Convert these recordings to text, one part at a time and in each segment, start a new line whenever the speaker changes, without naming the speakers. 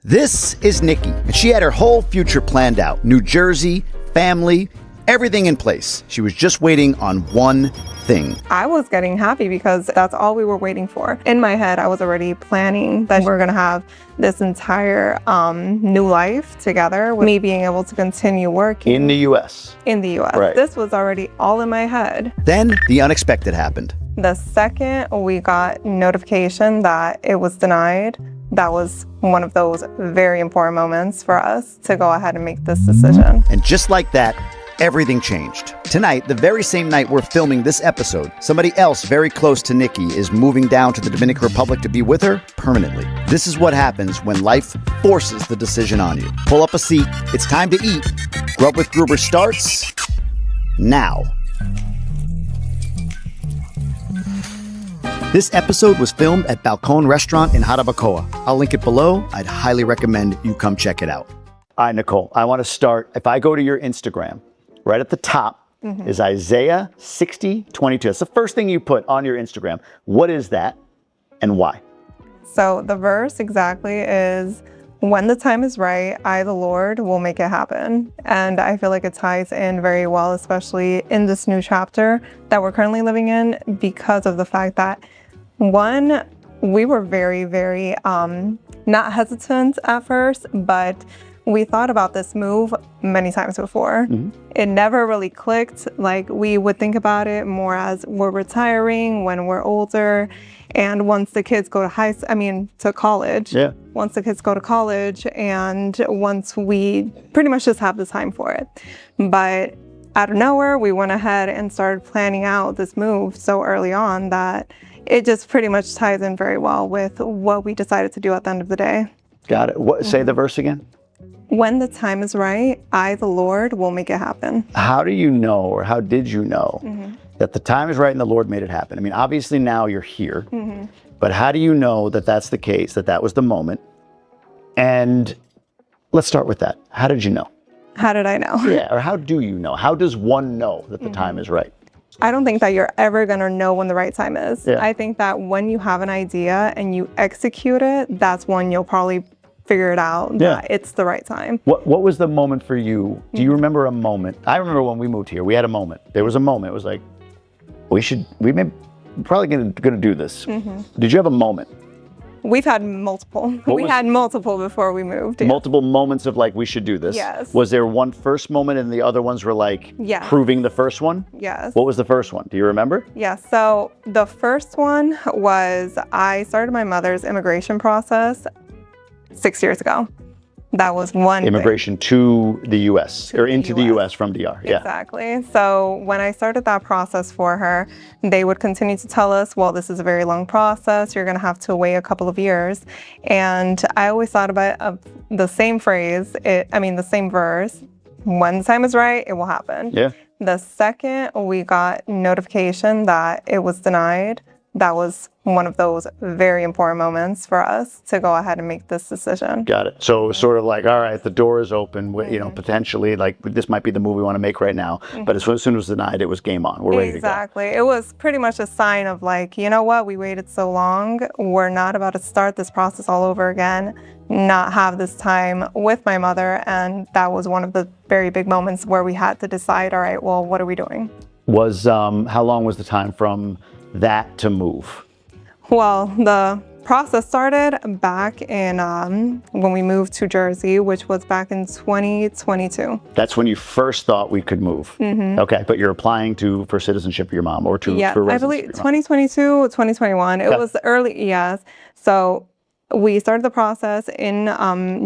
This is Nikki, and she had her whole future planned out. New Jersey, family, everything in place. She was just waiting on one thing.
I was getting happy because that's all we were waiting for. In my head, I was already planning that we're gonna have this entire new life together, with me being able to continue working.
In the U.S.
In the U.S.
Right.
This was already all in my head.
Then the unexpected happened.
The second we got notification that it was denied, that was one of those very important moments for us to go ahead and make this decision.
And just like that, everything changed. Tonight, the very same night we're filming this episode, somebody else very close to Nikki is moving down to the Dominican Republic to be with her permanently. This is what happens when life forces the decision on you. Pull up a seat. It's time to eat. Grub with Gruber starts now. This episode was filmed at Balcone restaurant in Harabakoa. I'll link it below. I'd highly recommend you come check it out.
All right, Nicole, I want to start. If I go to your Instagram, right at the top is Isaiah 60:22. That's the first thing you put on your Instagram. What is that and why?
So the verse exactly is, when the time is right, I, the Lord, will make it happen. And I feel like it ties in very well, especially in this new chapter that we're currently living in, because of the fact that, one, we were very, very not hesitant at first, but we thought about this move many times before. It never really clicked. Like, we would think about it more as we're retiring when we're older, and once the kids go to college.
Yeah.
Once the kids go to college, and once we pretty much just have the time for it. But out of nowhere, we went ahead and started planning out this move so early on that it just pretty much ties in very well with what we decided to do at the end of the day.
Got it. What, say the verse again.
When the time is right, I, the Lord, will make it happen.
How do you know, or how did you know that the time is right and the Lord made it happen? I mean, obviously now you're here, but how do you know that that's the case, that that was the moment? And let's start with that. How did you know?
How did I know?
Yeah, or how do you know? How does one know that the time is right?
I don't think that you're ever going to know when the right time is.
Yeah.
I think that when you have an idea and you execute it, that's when you'll probably figure it out that it's the right time.
What was the moment for you? Do you remember a moment? I remember when we moved here, we had a moment. There was a moment. It was like, we're probably going to do this. Did you have a moment?
We've had multiple. We had multiple before we moved. Yeah.
Multiple moments of like, we should do this.
Yes.
Was there one first moment and the other ones were like proving the first one?
Yes.
What was the first one? Do you remember?
Yeah, so the first one was, I started my mother's immigration process 6 years ago. That was one
immigration to the U.S. or into the U.S. from DR. Yeah.
Exactly. So when I started that process for her, they would continue to tell us, well, this is a very long process. You're going to have to wait a couple of years. And I always thought about the same phrase, the same verse. When the time is right, it will happen.
Yeah.
The second we got notification that it was denied, that was one of those very important moments for us to go ahead and make this decision.
Got it. So sort of like, all right, the door is open, potentially, like this might be the move we want to make right now. But as soon as it was denied, it was game on. We're ready to go.
Exactly. It was pretty much a sign of like, you know what, we waited so long. We're not about to start this process all over again, not have this time with my mother. And that was one of the very big moments where we had to decide, all right, well, what are we doing?
How long was the time from that to move?
Well, the process started back in when we moved to Jersey, which was back in 2022.
That's when you first thought we could move. Okay, but you're applying for citizenship for your mom or for residency.
I believe 2022, 2021. It was early, yes. So we started the process in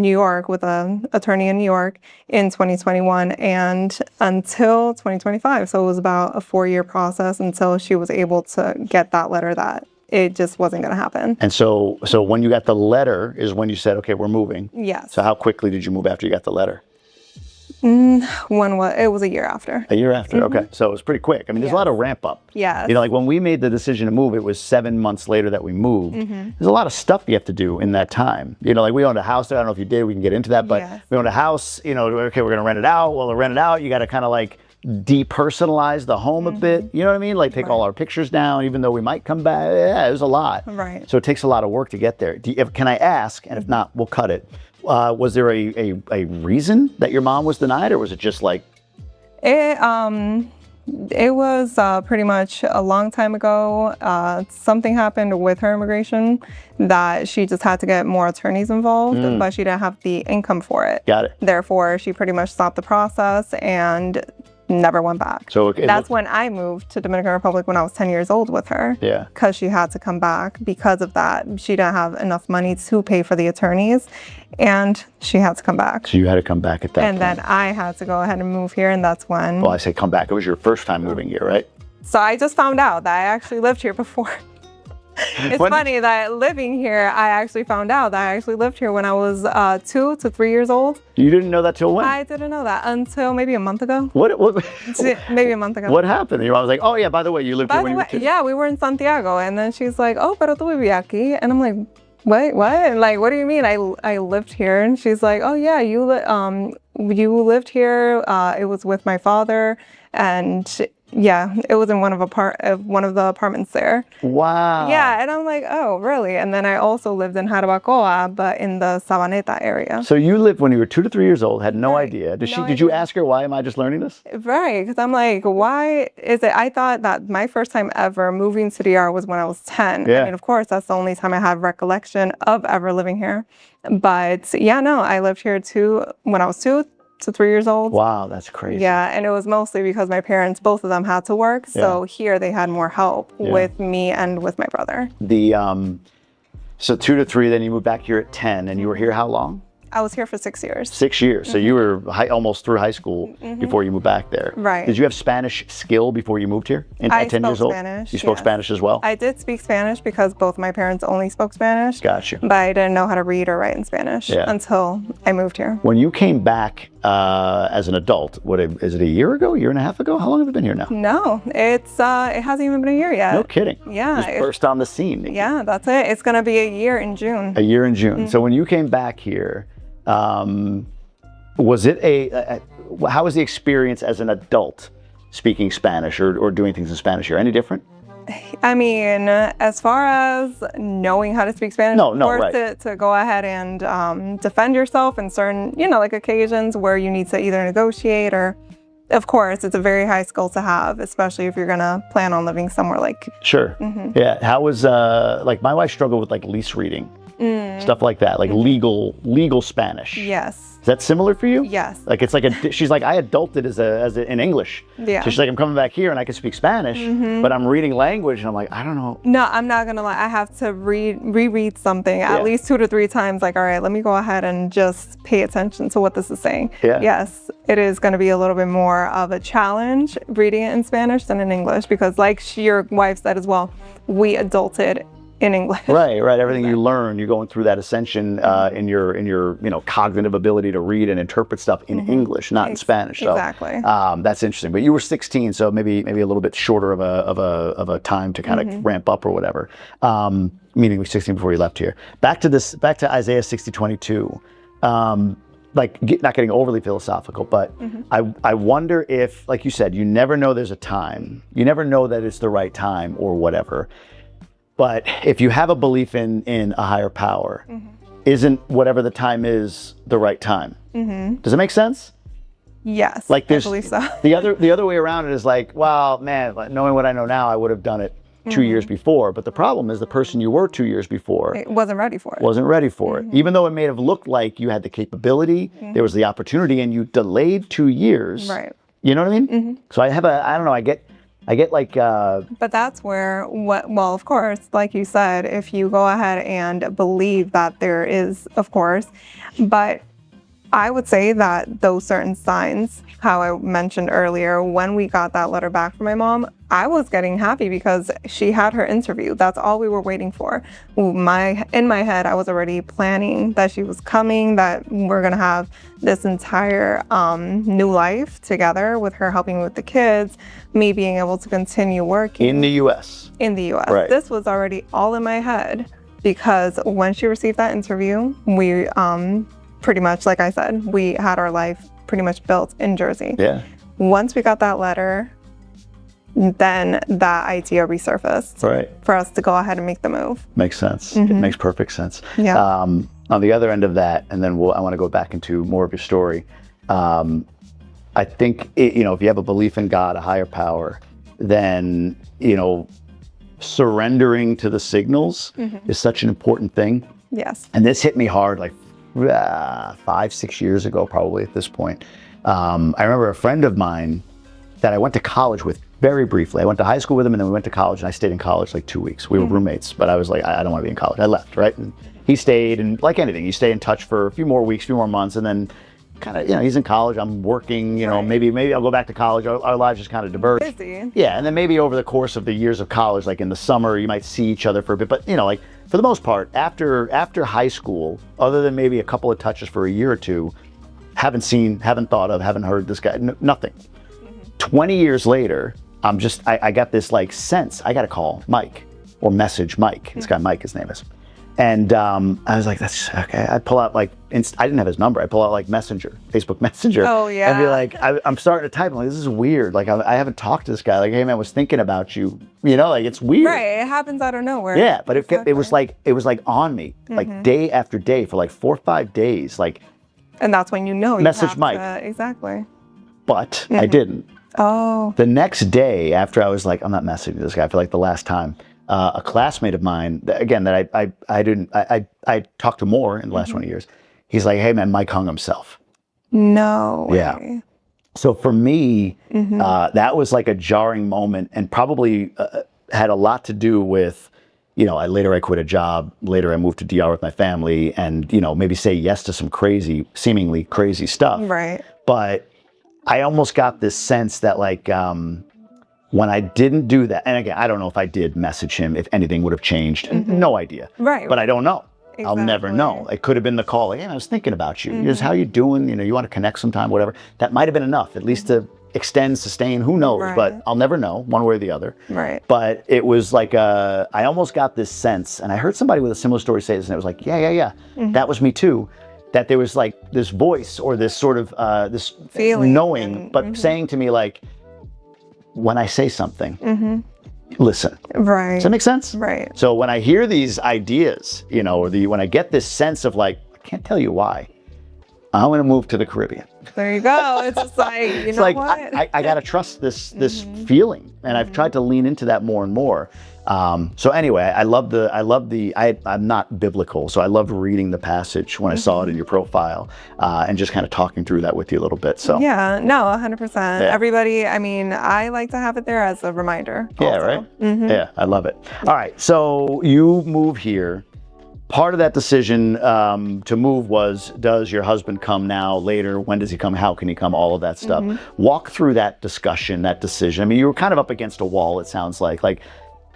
New York with an attorney in New York in 2021 and until 2025. So it was about a 4-year process until she was able to get that letter that it just wasn't going to happen.
And so when you got the letter is when you said, okay, we're moving.
Yes.
So how quickly did you move after you got the letter?
It was a year after.
A year after, okay. So it was pretty quick. I mean, there's a lot of ramp up.
Yes.
Like when we made the decision to move, it was 7 months later that we moved. There's a lot of stuff you have to do in that time. Like we owned a house there. I don't know if you did, we can get into that, but we owned a house, okay, we're going to rent it out. Well, to rent it out, you got to kind of like depersonalize the home a bit. You know what I mean? Like take all our pictures down, even though we might come back. Yeah, it was a lot.
Right.
So it takes a lot of work to get there. Can I ask, and if not, we'll cut it. Was there a reason that your mom was denied, or was it just like?
It was pretty much a long time ago. Something happened with her immigration that she just had to get more attorneys involved, but she didn't have the income for it.
Got it.
Therefore, she pretty much stopped the process and never went back.
So
that's when I moved to Dominican Republic when I was 10 years old with her.
Yeah.
Because she had to come back because of that. She didn't have enough money to pay for the attorneys, and she had to come back.
So you had to come back at that
And
point.
then I had to go ahead and move here, and that's when.
Well, I say come back. It was your first time moving here, right?
So I just found out that I actually lived here before. It's funny that living here, I actually found out that I actually lived here when I was 2 to 3 years old.
You didn't know that till when?
I didn't know that until maybe a month ago.
What?
Maybe a month ago.
What happened? Your mom was like, "Oh yeah, by the way, you lived here when you were 2."
Yeah, we were in Santiago, and then she's like, "Oh, pero tú vivías aquí," and I'm like, "Wait, what?" And like, what do you mean? I lived here, and she's like, "Oh yeah, you lived here. It was with my father, and." Yeah, it was in one of the apartments there.
Wow.
Yeah, and I'm like, oh, really? And then I also lived in Harabakoa, but in the Sabaneta area.
So you lived when you were 2 to 3 years old, had no idea. Did you
idea.
ask her, why am I just learning this?
Right, because I'm like, why is it? I thought that my first time ever moving to DR was when I was 10.
Yeah.
I mean, of course, that's the only time I have recollection of ever living here. But yeah, no, I lived here when I was 2 to 3 years old.
Wow, that's crazy.
Yeah, and it was mostly because my parents, both of them had to work. So here they had more help with me and with my brother.
So 2 to 3, then you moved back here at 10, and you were here how long?
I was here for 6 years.
6 years. So you were almost through high school before you moved back there.
Right.
Did you have Spanish skill before you moved here at 10 years old?
Spanish,
You spoke Spanish as well?
I did speak Spanish because both my parents only spoke Spanish.
Gotcha.
But I didn't know how to read or write in Spanish until I moved here.
When you came back as an adult, is it a year ago, a year and a half ago? How long have you been here now?
No, it hasn't even been a year yet.
No kidding.
Yeah.
Just burst on the scene, Nikki.
Yeah, that's it. It's going to be a year in June.
A year in June. So when you came back here, was it how was the experience as an adult speaking Spanish or doing things in Spanish here? Any different?
I mean, as far as knowing how to speak Spanish, to go ahead and defend yourself in certain, like occasions where you need to either negotiate or, of course, it's a very high skill to have, especially if you're gonna plan on living somewhere like.
Sure. Yeah. How was like my wife struggled with like lease reading, stuff like that, like legal Spanish.
Yes.
Is that similar for you?
Yes.
Like it's like she's like, I adulted in English.
Yeah.
So she's like, I'm coming back here and I can speak Spanish, but I'm reading language and I'm like, I don't know.
No, I'm not gonna lie. I have to reread something at least 2 to 3 times. Like, all right, let me go ahead and just pay attention to what this is saying.
Yeah.
Yes, it is gonna be a little bit more of a challenge reading it in Spanish than in English because, like your wife said as well, we adulted in English.
Right. Everything you learn, you're going through that ascension in your cognitive ability to read and interpret stuff in English, not in Spanish. So,
exactly.
That's interesting. But you were 16, so maybe a little bit shorter of a time to kind of ramp up or whatever. Meaning you were 16 before you left here. Back to Isaiah 60:22. Like not getting overly philosophical, but I wonder if, like you said, you never know there's a time. You never know that it's the right time or whatever. But if you have a belief in a higher power, isn't whatever the time is the right time? Does it make sense?
Yes,
like
I believe so.
the other way around it is like, well, man, knowing what I know now, I would have done it 2 years before. But the problem is the person you were 2 years before
wasn't ready for it.
Wasn't ready for it. Even though it may have looked like you had the capability, there was the opportunity, and you delayed 2 years.
Right.
You know what I mean? So I don't know, I get like...
But that's where, well, of course, like you said, if you go ahead and believe that there is, of course, but I would say that those certain signs, how I mentioned earlier, when we got that letter back from my mom, I was getting happy because she had her interview. That's all we were waiting for. In my head, I was already planning that she was coming, that we're gonna have this entire new life together with her helping with the kids, me being able to continue working.
In the U.S.
In the U.S.
Right.
This was already all in my head because when she received that interview, we pretty much, like I said, we had our life pretty much built in Jersey.
Yeah.
Once we got that letter, then that idea resurfaced
Right.
for us to go ahead and make the move.
Makes sense. It makes perfect sense.
Yeah.
on the other end of that, and then I want to go back into more of your story. I think, if you have a belief in God, a higher power, then, surrendering to the signals is such an important thing.
Yes.
And this hit me hard like 5-6 years ago, probably at this point. I remember a friend of mine that I went to college with very briefly. I went to high school with him, and then we went to college, and I stayed in college like 2 weeks. We were roommates, but I was like, I don't want to be in college. I left, right? And he stayed, and like anything, you stay in touch for a few more weeks, few more months, and then kind of, he's in college, I'm working, maybe I'll go back to college. Our lives just kind of diverge.
Busy.
Yeah, and then maybe over the course of the years of college, like in the summer, you might see each other for a bit, but like for the most part, after high school, other than maybe a couple of touches for a year or two, haven't seen, haven't thought of, haven't heard this guy, nothing. 20 years later, I got this like sense, I got to call Mike or message Mike. This guy Mike, his name is. And I was like, that's okay. I pull out like, I didn't have his number. I pull out like Messenger, Facebook Messenger.
Oh, yeah.
And be like, I'm starting to type. I'm like, this is weird. Like, I haven't talked to this guy. Like, hey, man, I was thinking about you. Like, it's weird.
Right. It happens out of nowhere.
Yeah, but it was like on me, like day after day for like 4 or 5 days. Like,
and that's when you
message Mike.
Exactly.
But I didn't.
Oh.
The next day after I was like, I'm not messaging this guy for like the last time. A classmate of mine, again, that I talked to more in the last 20 years. He's like, hey man, Mike hung himself.
No way.
Yeah. So for me, that was like a jarring moment, and probably had a lot to do with, later I quit a job. Later I moved to DR with my family, and maybe say yes to some seemingly crazy stuff.
Right.
But I almost got this sense that like, when I didn't do that, and again, I don't know if I did message him, if anything would have changed. No idea.
Right.
But I don't know.
Exactly.
I'll never know. It could have been the call. Like, hey, I was thinking about you. Here's how you doing? You want to connect sometime, whatever. That might have been enough, at least to extend, sustain. Who knows?
Right.
But I'll never know, one way or the other.
Right.
But it was like I almost got this sense, and I heard somebody with a similar story say this, and it was like, yeah. That was me too. That there was like this voice or this sort of this
feeling,
knowing, but saying to me like, when I say something, listen.
Right.
Does that make sense?
Right.
So when I hear these ideas, or when I get this sense of like, I can't tell you why, I'm going to move to the Caribbean.
There you go. It's just like,
It's like, what? I got to trust this feeling. And I've tried to lean into that more and more. So anyway, I'm not biblical, so I loved reading the passage when I saw it in your profile, and just kind of talking through that with you a little bit. So
yeah, no, 100%.
Yeah.
Everybody, I like to have it there as a reminder.
Yeah,
also.
right? Yeah, I love it. All right, so you move here. Part of that decision to move was, does your husband come now, later? When does he come? How can he come? All of that stuff. Walk through that discussion, that decision. I mean, you were kind of up against a wall, it sounds like. Like,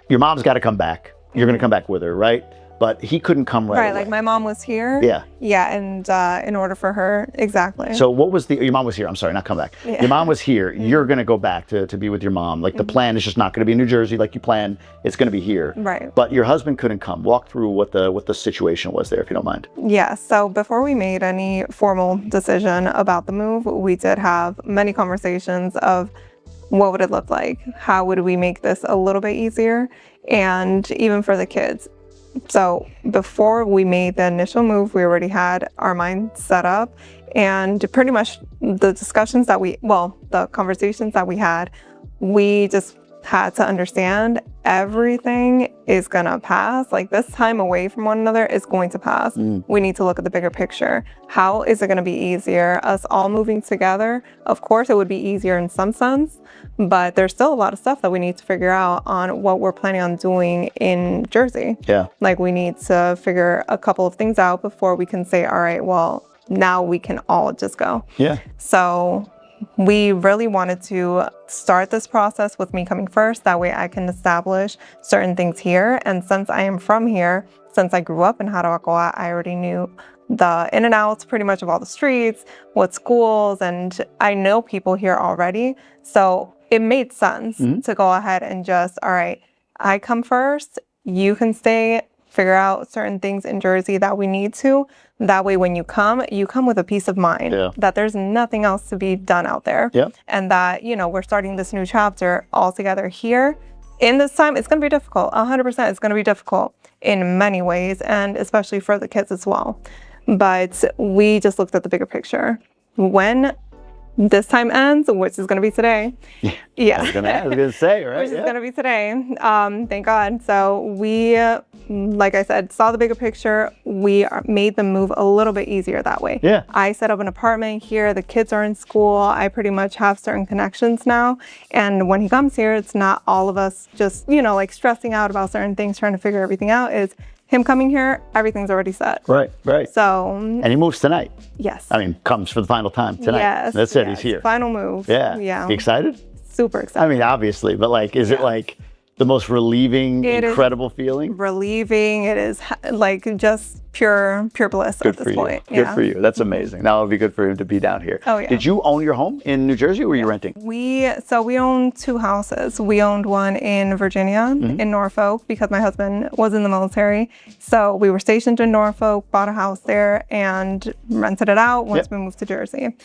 your mom's got to come back. You're going to come back with her, right? But he couldn't come right away.
Like my mom was here.
Yeah.
Yeah, and in order for her, exactly.
So what was your mom was here. I'm sorry, not come back.
Yeah.
Your mom was here. You're going to go back to be with your mom. Like the plan is just not going to be in New Jersey like you planned. It's going to be here.
Right.
But your husband couldn't come. Walk through what the situation was there, if you don't mind.
Yeah, so before we made any formal decision about the move, we did have many conversations of what would it look like? How would we make this a little bit easier? And even for the kids. So before we made the initial move, we already had our mind set up, and pretty much the conversations that we had, we just had to understand everything is gonna pass. Like, this time away from one another is going to pass. We need to look at the bigger picture. How is it gonna be easier? Us all moving together, of course it would be easier in some sense, but there's still a lot of stuff that we need to figure out on what we're planning on doing in Jersey.
Yeah.
Like, we need to figure a couple of things out before we can say, all right, well, now we can all just go.
Yeah.
So we really wanted to start this process with me coming first. That way I can establish certain things here. And since I am from here, since I grew up in Harabakoa, I already knew the in and outs pretty much of all the streets, what schools, and I know people here already. So it made sense to go ahead and just, all right, I come first, you can stay, figure out certain things in Jersey that we need to. That way, when you come with a peace of mind that there's nothing else to be done out there.
Yeah.
And that, we're starting this new chapter all together here in this time, it's going to be difficult. 100%, it's going to be difficult in many ways, and especially for the kids as well. But we just looked at the bigger picture. When this time ends, which is going to be today.
Yeah. I was going to say, right?
Which is going to be today. Thank God. So we, like I said, saw the bigger picture. We made the move a little bit easier that way.
Yeah.
I set up an apartment here. The kids are in school. I pretty much have certain connections now. And when he comes here, it's not all of us just, like stressing out about certain things, trying to figure everything out. Is him coming here, everything's already set.
Right.
So.
And he moves tonight.
Yes.
I mean, comes for the final time tonight.
Yes.
That's it, he's here.
Final move.
Yeah. You excited?
Super excited.
I mean, obviously, but like, is it like the most relieving, incredible feeling?
Relieving. It is like just pure bliss at this point.
Good for you. That's amazing. Now it would be good for him to be down here.
Oh, yeah.
Did you own your home in New Jersey, or were you renting?
We owned 2 houses. We owned one in Virginia, in Norfolk, because my husband was in the military. So we were stationed in Norfolk, bought a house there, and rented it out once we moved to Jersey.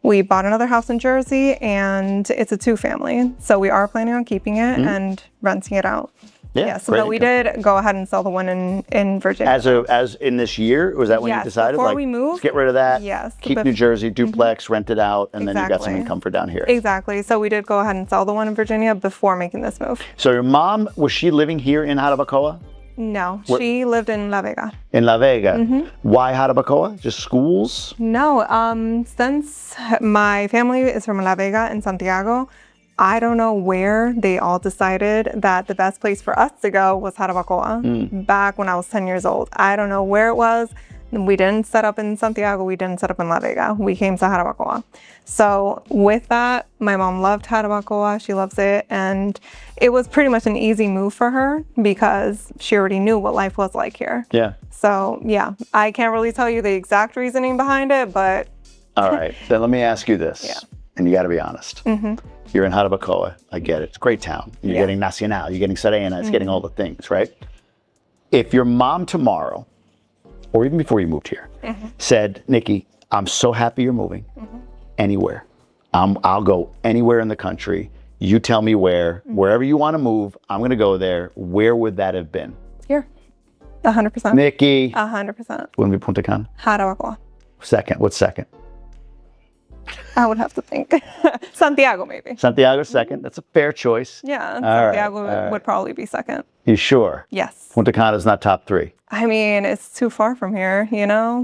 We bought another house in Jersey, and it's a 2-family. So we are planning on keeping it and renting it out. Yes, but we did go ahead and sell the one in Virginia.
As in this year? Was that when you decided?
Before we moved.
Get rid of that.
Yes.
Keep New Jersey, duplex, rent it out, and then you got some income for down here.
Exactly. So we did go ahead and sell the one in Virginia before making this move.
So your mom, was she living here in Harabakoa?
No, she lived in La Vega.
In La Vega. Why Harabakoa? Just schools?
No, since my family is from La Vega and Santiago, I don't know where they all decided that the best place for us to go was Harabakoa back when I was 10 years old. I don't know where it was. We didn't set up in Santiago. We didn't set up in La Vega. We came to Harabakoa. So with that, my mom loved Harabakoa. She loves it. And it was pretty much an easy move for her because she already knew what life was like here.
Yeah.
So yeah, I can't really tell you the exact reasoning behind it, but.
All right. Then let me ask you this.
Yeah.
And you got to be honest. You're in Harabakoa. I get it. It's a great town. You're getting Nacional. You're getting Serena. It's getting all the things, right? If your mom tomorrow, or even before you moved here, said, Nikki, I'm so happy you're moving anywhere. I'll go anywhere in the country. You tell me where. Wherever you want to move, I'm going to go there. Where would that have been?
Here. 100%.
Nikki.
100%.
Wouldn't be Punta Cana?
Harabakoa.
Second. What's second?
I would have to think. Santiago, maybe.
Santiago's second. That's a fair choice.
Yeah, Santiago would probably be second.
You sure?
Yes.
Punta Cana's not top 3.
I mean, it's too far from here,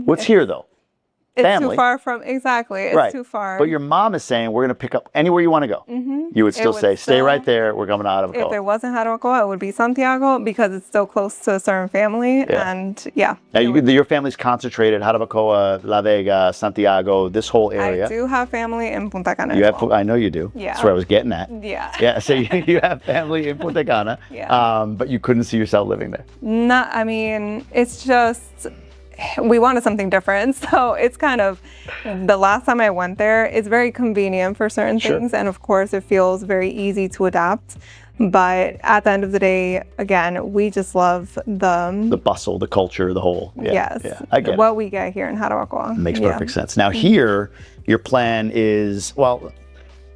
What's here, though?
It's
family.
Too far from, exactly. It's too far.
But your mom is saying, we're going to pick up anywhere you want to go. You would still say, stay right there. We're coming out of
If there wasn't Harabakoa, it would be Santiago because it's still close to a certain family. And
Now, your family's concentrated, Harabakoa, La Vega, Santiago, this whole area.
I do have family in Punta Cana
I know you do.
Yeah.
That's where I was getting at.
Yeah.
Yeah, so you have family in Punta Cana, but you couldn't see yourself living there.
It's just, we wanted something different. So it's kind of, the last time I went there, it's very convenient for certain things. And of course, it feels very easy to adapt. But at the end of the day, again, we just love the
bustle, the culture, the whole.
I get what we get here in Harabakoa.
Makes perfect sense. Now here, your plan is,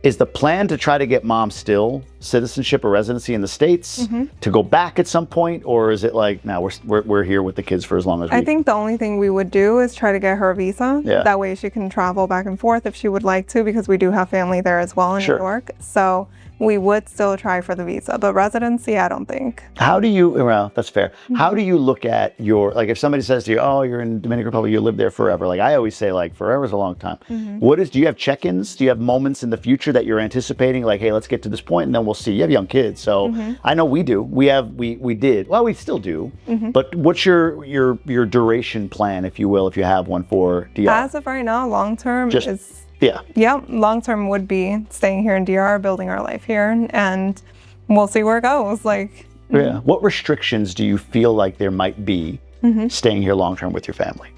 is the plan to try to get mom still citizenship or residency in the States to go back at some point? Or is it like, no, we're here with the kids for as long as we...
I think the only thing we would do is try to get her a visa.
Yeah.
That way she can travel back and forth if she would like to, because we do have family there as well in New York. So we would still try for the visa, but residency, I don't think.
How do you, that's fair. How do you look at your, like if somebody says to you, oh, you're in Dominican Republic, you live there forever. Like I always say, like forever is a long time. Do you have check-ins? Do you have moments in the future that you're anticipating? Like, hey, let's get to this point and then we'll see. You have young kids. So I know we do. We did. Well, we still do. But what's your duration plan, if you will, if you have one for DR?
As of right now, long-term is...
Yeah,
long-term would be staying here in DR, building our life here, and we'll see where it goes.
What restrictions do you feel like there might be staying here long-term with your family?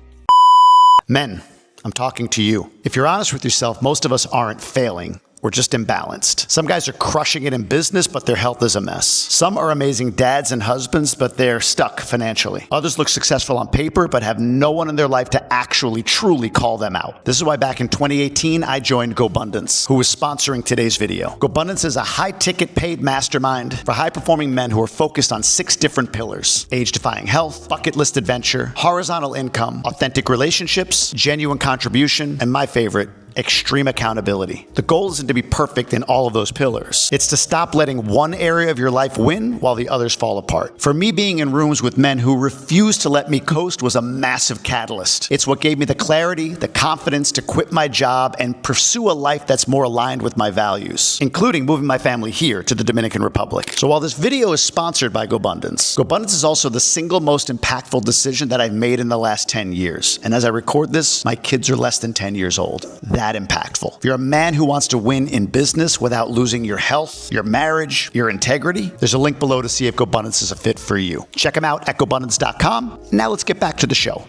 Men, I'm talking to you. If you're honest with yourself, most of us aren't failing. We're or just imbalanced. Some guys are crushing it in business, but their health is a mess. Some are amazing dads and husbands, but they're stuck financially. Others look successful on paper, but have no one in their life to actually, truly call them out. This is why back in 2018, I joined GoBundance, who is sponsoring today's video. GoBundance is a high-ticket paid mastermind for high-performing men who are focused on 6 different pillars: age-defying health, bucket list adventure, horizontal income, authentic relationships, genuine contribution, and my favorite, extreme accountability. The goal isn't to be perfect in all of those pillars. It's to stop letting one area of your life win while the others fall apart. For me, being in rooms with men who refused to let me coast was a massive catalyst. It's what gave me the clarity, the confidence to quit my job and pursue a life that's more aligned with my values, including moving my family here to the Dominican Republic. So while this video is sponsored by GoBundance, GoBundance is also the single most impactful decision that I've made in the last 10 years. And as I record this, my kids are less than 10 years old. That impactful. If you're a man who wants to win in business without losing your health, your marriage, your integrity, there's a link below to see if GoBundance is a fit for you. Check them out at GoBundance.com. Now let's get back to the show.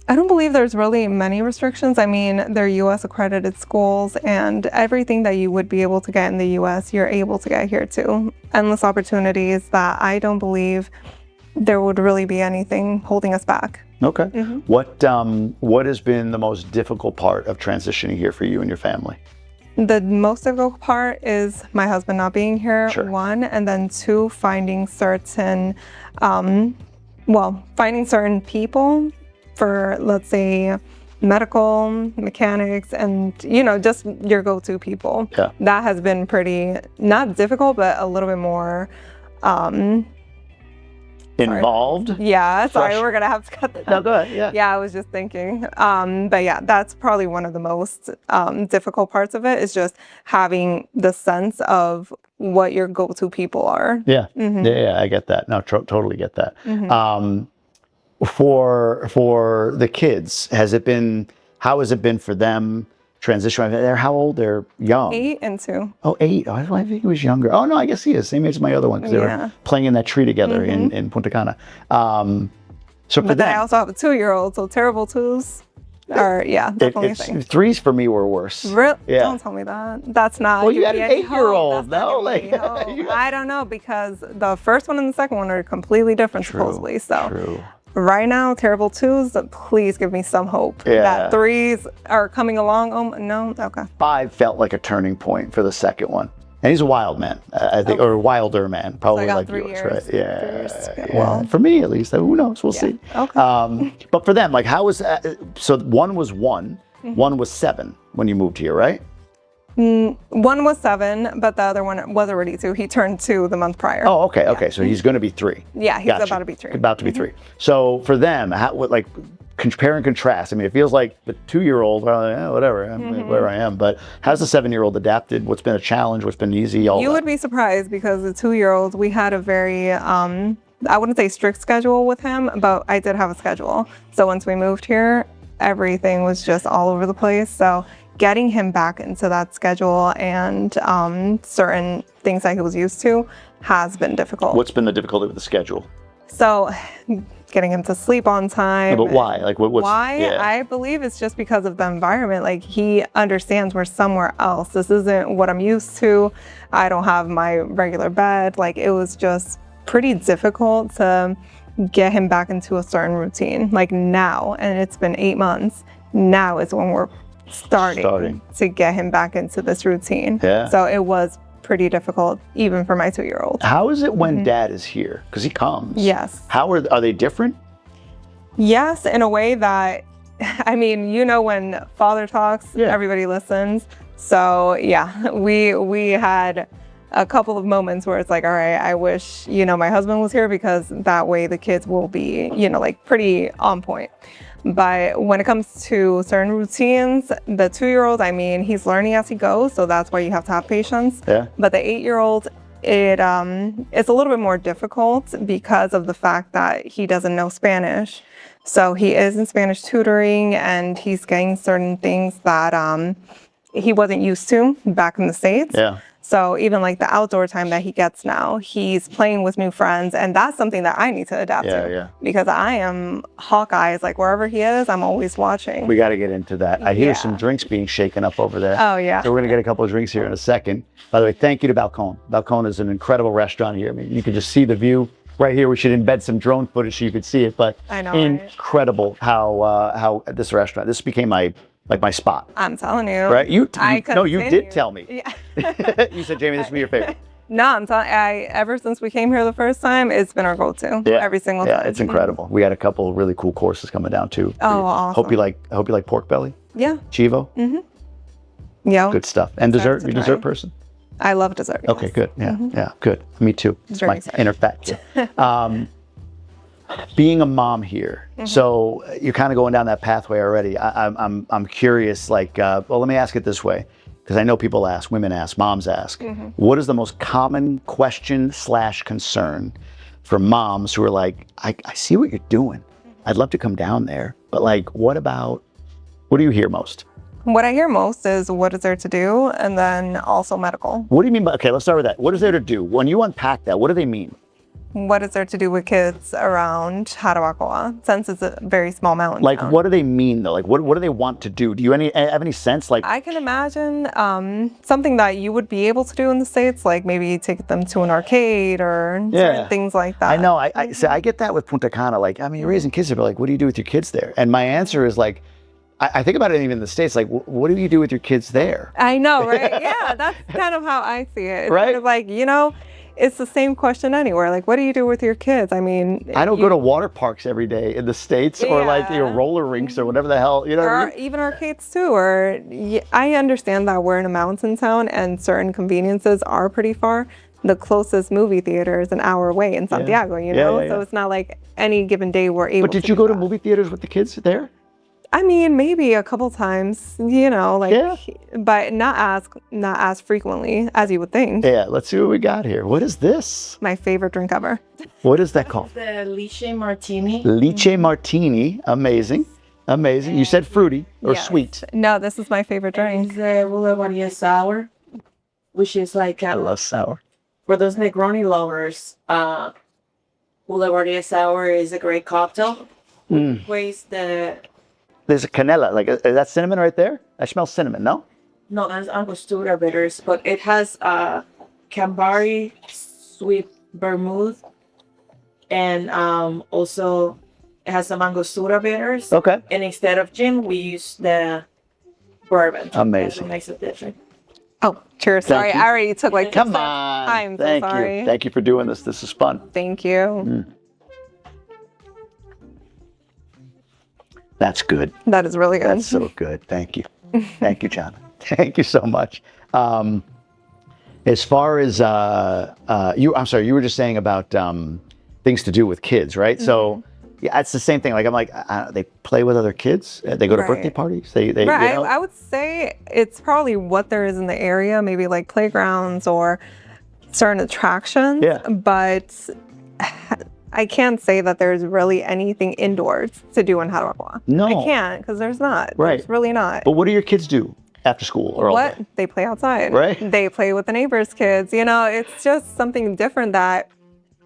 I don't believe there's really many restrictions. I mean, they're US accredited schools, and everything that you would be able to get in the US, you're able to get here too. Endless opportunities that I don't believe there would really be anything holding us back.
Okay. What has been the most difficult part of transitioning here for you and your family?
The most difficult part is my husband not being here,
Sure.
1, and then 2, finding certain, finding certain people for, let's say, medical, mechanics, and, just your go-to people.
Yeah.
That has been pretty, not difficult, but a little bit more,
Involved?
Yeah, sorry,
Fresh.
we're gonna have to cut that.
No, go ahead. Yeah.
Yeah, I was just thinking. But yeah, that's probably one of the most difficult parts of it, is just having the sense of what your go-to people are.
Yeah. Yeah, I get that. No, totally get that. For the kids, how has it been for them transition? They're how old? They're young.
8 and 2.
Oh, 8. Oh, I think he was younger. Oh, no, I guess he is. Same age as my other one, because they were playing in that tree together in Punta Cana. So for
But then I
them,
also have a 2-year-old, so terrible twos are, definitely a thing.
3s for me were worse.
Really?
Yeah.
Don't tell me that. That's not.
Well, you had
giving
an
me any hope.
8-year-old,
That's not
no?
giving me
Like,
hope.
you got-
I don't know, because the first one and the second one are completely different, supposedly. So.
True.
Right now, terrible 2s, please give me some hope.
Yeah.
That 3s are coming along. Oh, no? Okay.
5 felt like a turning point for the second one. And he's a wild man, I think, or a wilder man, probably
So I got
like
3
yours,
years.
right?
3 years.
Yeah.
Well,
For me, at least. Who knows? We'll see.
Okay.
But for them, like, how was so 1 was 1, 1 was 7 when you moved here, right?
1 was 7, but the other one was already 2. He turned 2 the month prior.
Oh, okay, okay. So he's going to be 3.
Yeah, he's
Gotcha.
about to be 3.
About to be 3. So for them, compare and contrast. I mean, it feels like the 2-year-old, whatever, I'm where I am. But how's the 7-year-old adapted? What's been a challenge? What's been easy? All
You
that.
would be surprised, because the 2-year-old, we had a very, I wouldn't say strict schedule with him, but I did have a schedule. So once we moved here, everything was just all over the place. So getting him back into that schedule and certain things that he was used to has been difficult.
What's been the difficulty with the schedule?
So getting him to sleep on time.
No, but why? Like, what's
why?
Yeah.
I believe it's just because of the environment. Like, he understands we're somewhere else. This isn't what I'm used to. I don't have my regular bed. Like, it was just pretty difficult to get him back into a certain routine. Like now, and it's been 8 months, now is when we're starting to get him back into this routine.
Yeah.
So it was pretty difficult, even for my 2-year-old.
How is it when Dad is here? Because he comes.
Yes.
How are they different?
Yes, in a way that, I mean, when father talks, everybody listens. So yeah, we had a couple of moments where it's like, all right, I wish, my husband was here, because that way the kids will be, like pretty on point. But when it comes to certain routines, the 2-year-old, I mean, he's learning as he goes. So that's why you have to have patience.
Yeah.
But the 8-year-old, it's a little bit more difficult because of the fact that he doesn't know Spanish. So he is in Spanish tutoring, and he's getting certain things that he wasn't used to back in the States.
Yeah.
So even like the outdoor time that he gets now, he's playing with new friends, and that's something that I need to adapt to. Because I am Hawkeyes, like wherever he is, I'm always watching.
We got to get into that. I hear some drinks being shaken up over there.
Oh yeah.
So we're gonna get a couple of drinks here in a second. By the way, thank you to Balcone. Balcone is an incredible restaurant here. I mean, you can just see the view right here. We should embed some drone footage so you could see it, but
I know,
incredible how this restaurant, this became my spot.
I'm telling you.
Right? You did tell me.
Yeah.
You said, Jamie, this would be your favorite.
No, I'm telling you, ever since we came here the first time, it's been our go-to every single time.
Yeah, it's incredible. We had a couple of really cool courses coming down too.
Oh, awesome.
I hope you like pork belly.
Yeah.
Chivo.
Yeah.
Good stuff. And dessert, you a dessert person?
I love dessert.
Okay, good. Yeah, yeah, good. Me too. It's my inner fact. Being a mom here, so you're kind of going down that pathway already. I'm curious. Like, well, let me ask it this way, because I know people ask, women ask, moms ask. What is the most common question / concern for moms who are like, I see what you're doing. I'd love to come down there, but like, what do you hear most?
What I hear most is what is there to do, and then also medical.
What do you mean by, okay, let's start with that. What is there to do? When you unpack that, what do they mean?
What is there to do with kids around Harabakoa, since it's a very small mountain
Like,
town?
what do they mean though? Like, what do they want to do? Do you have any sense? Like,
I can imagine something that you would be able to do in the States, like maybe take them to an arcade or certain things like that.
I know. I get that with Punta Cana. Like, I mean, you're raising kids, but like, what do you do with your kids there? And my answer is like, I think about it even in the States, like, what do you do with your kids there?
I know, right? Yeah, that's kind of how I see it. It's
right?
kind of like, it's the same question anywhere. Like, what do you do with your kids? I mean,
I don't go to water parks every day in the States or like roller rinks or whatever the hell, you know what I mean?
Even arcades too. Or I understand that we're in a mountain town and certain conveniences are pretty far. The closest movie theater is an hour away in Santiago, So it's not like any given day we're able to.
But did you go to movie theaters with the kids there?
I mean, maybe a couple times, but not as frequently as you would think.
Yeah, let's see what we got here. What is this?
My favorite drink ever.
What is that called?
The Lychee Martini.
Lychee Martini. Amazing. Amazing. You said fruity or sweet.
No, this is my favorite drink.
It's the Boulevardier Sour, which is like...
I love sour.
For those Negroni lovers, Boulevardier Sour is a great cocktail.
There's a canela, like, is that cinnamon right there? I smell cinnamon, no?
No, that's Angostura bitters, but it has Campari, sweet vermouth, and also it has some Angostura bitters.
Okay.
And instead of gin, we use the bourbon.
Amazing.
That makes it different.
Oh, cheers. Sorry, I already took like
Come on.
I'm so
Thank
sorry.
you. Thank you for doing this. This is fun.
Thank you.
That's good.
That is really good.
That's so good. Thank you. Thank you, John. Thank you so much. As far as you were just saying about things to do with kids, right? So yeah, it's the same thing. Like, I'm like, they play with other kids. They go to birthday parties. They
right. I would say it's probably what there is in the area, maybe like playgrounds or certain attractions.
Yeah.
But I can't say that there's really anything indoors to do in Harabakoa.
No.
I can't, because there's not.
Right.
There's really not.
But what do your kids do after school or all day?
They play outside.
Right.
They play with the neighbors' kids. It's just something different that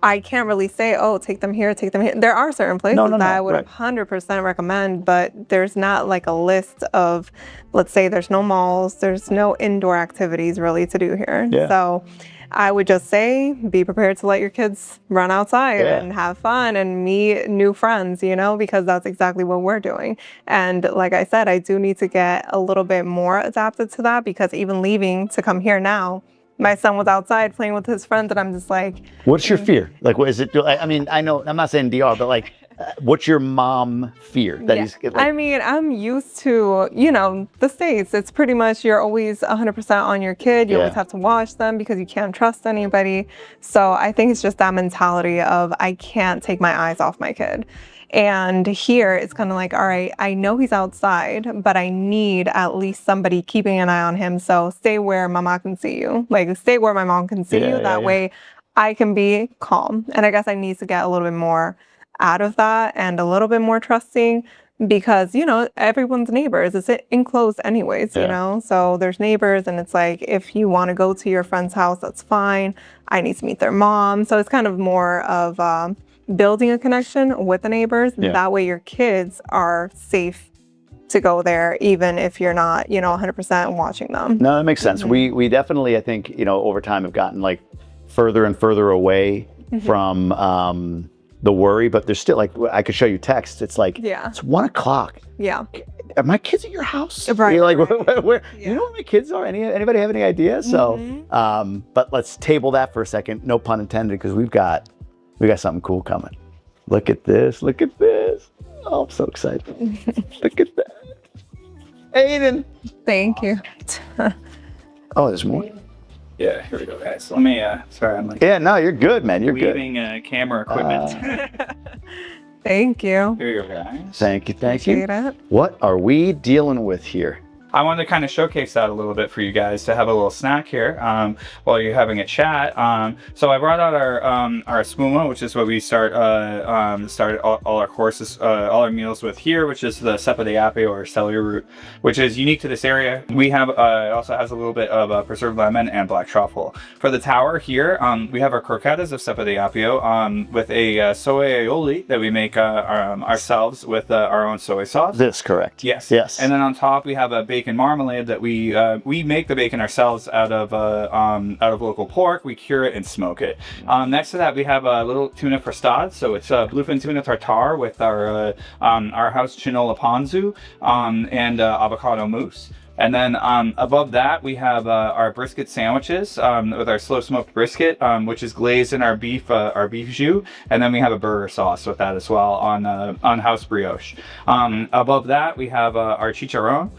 I can't really say, oh, take them here, take them here. There are certain places that I would 100% recommend, but there's not like a list of, let's say there's no malls, there's no indoor activities really to do here.
Yeah.
So I would just say, be prepared to let your kids run outside and have fun and meet new friends, because that's exactly what we're doing. And like I said, I do need to get a little bit more adapted to that, because even leaving to come here now, my son was outside playing with his friends, and I'm just like...
What's your fear? Like, what is it? I mean, I know, I'm not saying DR, but like, what's your mom fear? That he's like,
I mean, I'm used to, the States. It's pretty much you're always 100% on your kid. You always have to watch them because you can't trust anybody. So I think it's just that mentality of I can't take my eyes off my kid. And here it's kind of like, all right, I know he's outside, but I need at least somebody keeping an eye on him. So stay where mama can see you. Like, stay where my mom can see you. That way I can be calm. And I guess I need to get a little bit more out of that and a little bit more trusting. because, you know, everyone's neighbors. It's enclosed anyways, you know? So there's neighbors, and it's like, if you want to go to your friend's house, that's fine. I need to meet their mom. So it's kind of more of building a connection with the neighbors. That way your kids are safe to go there, even if you're not, you know, 100% watching them.
No, that makes sense. We definitely, I think, you know, over time have gotten like further and further away from the worry, but there's still, like, I could show you texts. It's like, it's 1 o'clock.
Yeah.
Are my kids at your house?
Right.
You're like, where you know where my kids are? Anybody have any ideas? So, but let's table that for a second. No pun intended, because we got something cool coming. Look at this. Look at this. Oh, I'm so excited. Look at that. Aiden.
Thank you.
Oh, there's more?
Yeah, here we go, guys. Let me, sorry, I'm like...
Yeah, no, you're good, man. You're
leaving,
good.
Camera equipment.
Thank you.
Here you go, guys.
Thank you.
Appreciate it.
What are we dealing with here?
I wanted to kind of showcase that a little bit for you guys to have a little snack here while you're having a chat. So I brought out our spuma, which is what we start all our courses, all our meals with here, which is the cepa de apio or celery root, which is unique to this area. We have it also has a little bit of preserved lemon and black truffle. For the tower here, we have our croquetas of cepa de apio with a soy aioli that we make ourselves with our own soy sauce.
This correct?
Yes.
Yes.
And then on top we have a bacon marmalade that we make the bacon ourselves out of local pork. We cure it and smoke it. Next to that we have a little tuna frestade, so it's bluefin tuna tartare with our house chinola ponzu and avocado mousse. And then above that, we have our brisket sandwiches with our slow smoked brisket, which is glazed in our beef jus. And then we have a burger sauce with that as well on house brioche. Above that, we have our chicharron,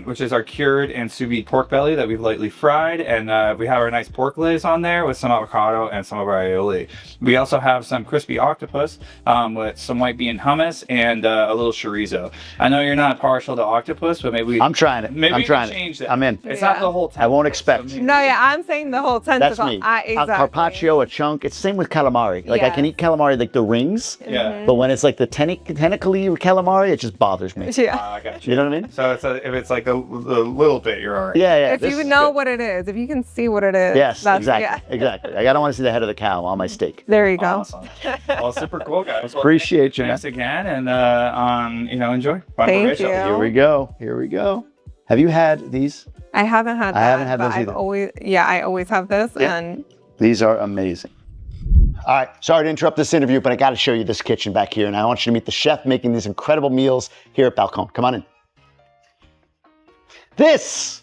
which is our cured and sous vide pork belly that we've lightly fried. And we have our nice pork glaze on there with some avocado and some of our aioli. We also have some crispy octopus with some white bean hummus and a little chorizo. I know you're not partial to octopus, but maybe
I'm trying it.
Maybe
I'm trying
change
it.
that.
I'm in.
It's not the whole time.
I won't expect.
No, yeah, I'm saying the whole tentacle.
That's me.
Exactly.
A carpaccio, a chunk. It's the same with calamari. Like I can eat calamari like the rings.
Yeah.
But when it's like the tentacly calamari, it just bothers me.
Yeah.
I got you.
You know what I mean?
So if it's like a little bit, you're alright.
Yeah.
If you know what it is, if you can see what it is.
Yes,
that's,
exactly.
Yeah.
Exactly. Like, I don't want to see the head of the cow on my steak.
There you go.
Awesome. Well, super cool, guys. Well,
Appreciate you.
thanks again, and enjoy. Fun
Thank
information.
you.
Here we go. Here we go. Have you had these?
I haven't had that.
I haven't had
but
those
I've
either.
I always have this,
Yeah.
and
These are amazing. All right, sorry to interrupt this interview, but I got to show you this kitchen back here, and I want you to meet the chef making these incredible meals here at Balcone. Come on in. This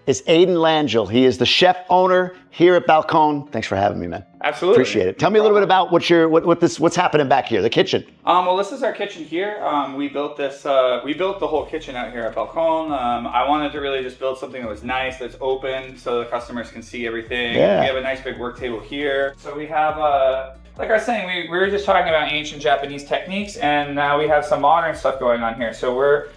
is Aiden Langell. He is the chef owner here at Balcone. Thanks for having me, man.
Absolutely.
Appreciate it. Tell me a little bit about what's happening back here, the kitchen.
Well, this is our kitchen here. We built this. We built the whole kitchen out here at Balcone. I wanted to really just build something that was nice, that's open, so the customers can see everything.
Yeah.
We have a nice big work table here. So we have, like I was saying, we were just talking about ancient Japanese techniques, and now we have some modern stuff going on here. So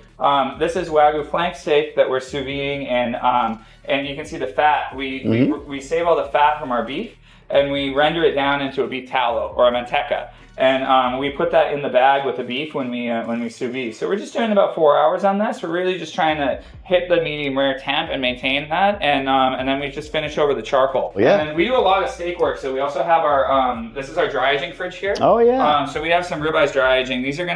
this is Wagyu flank steak that we're sous videing, and you can see the fat. We save all the fat from our beef, and we render it down into a beef tallow or a manteca. And we put that in the bag with the beef when we sous vide. So we're just doing about 4 hours on this. We're really just trying to hit the medium rare temp and maintain that. And then we just finish over the charcoal.
Yeah.
And then we do a lot of steak work. So we also have our, this is our dry aging fridge here.
Oh, yeah.
So we have some ribeyes dry aging. These are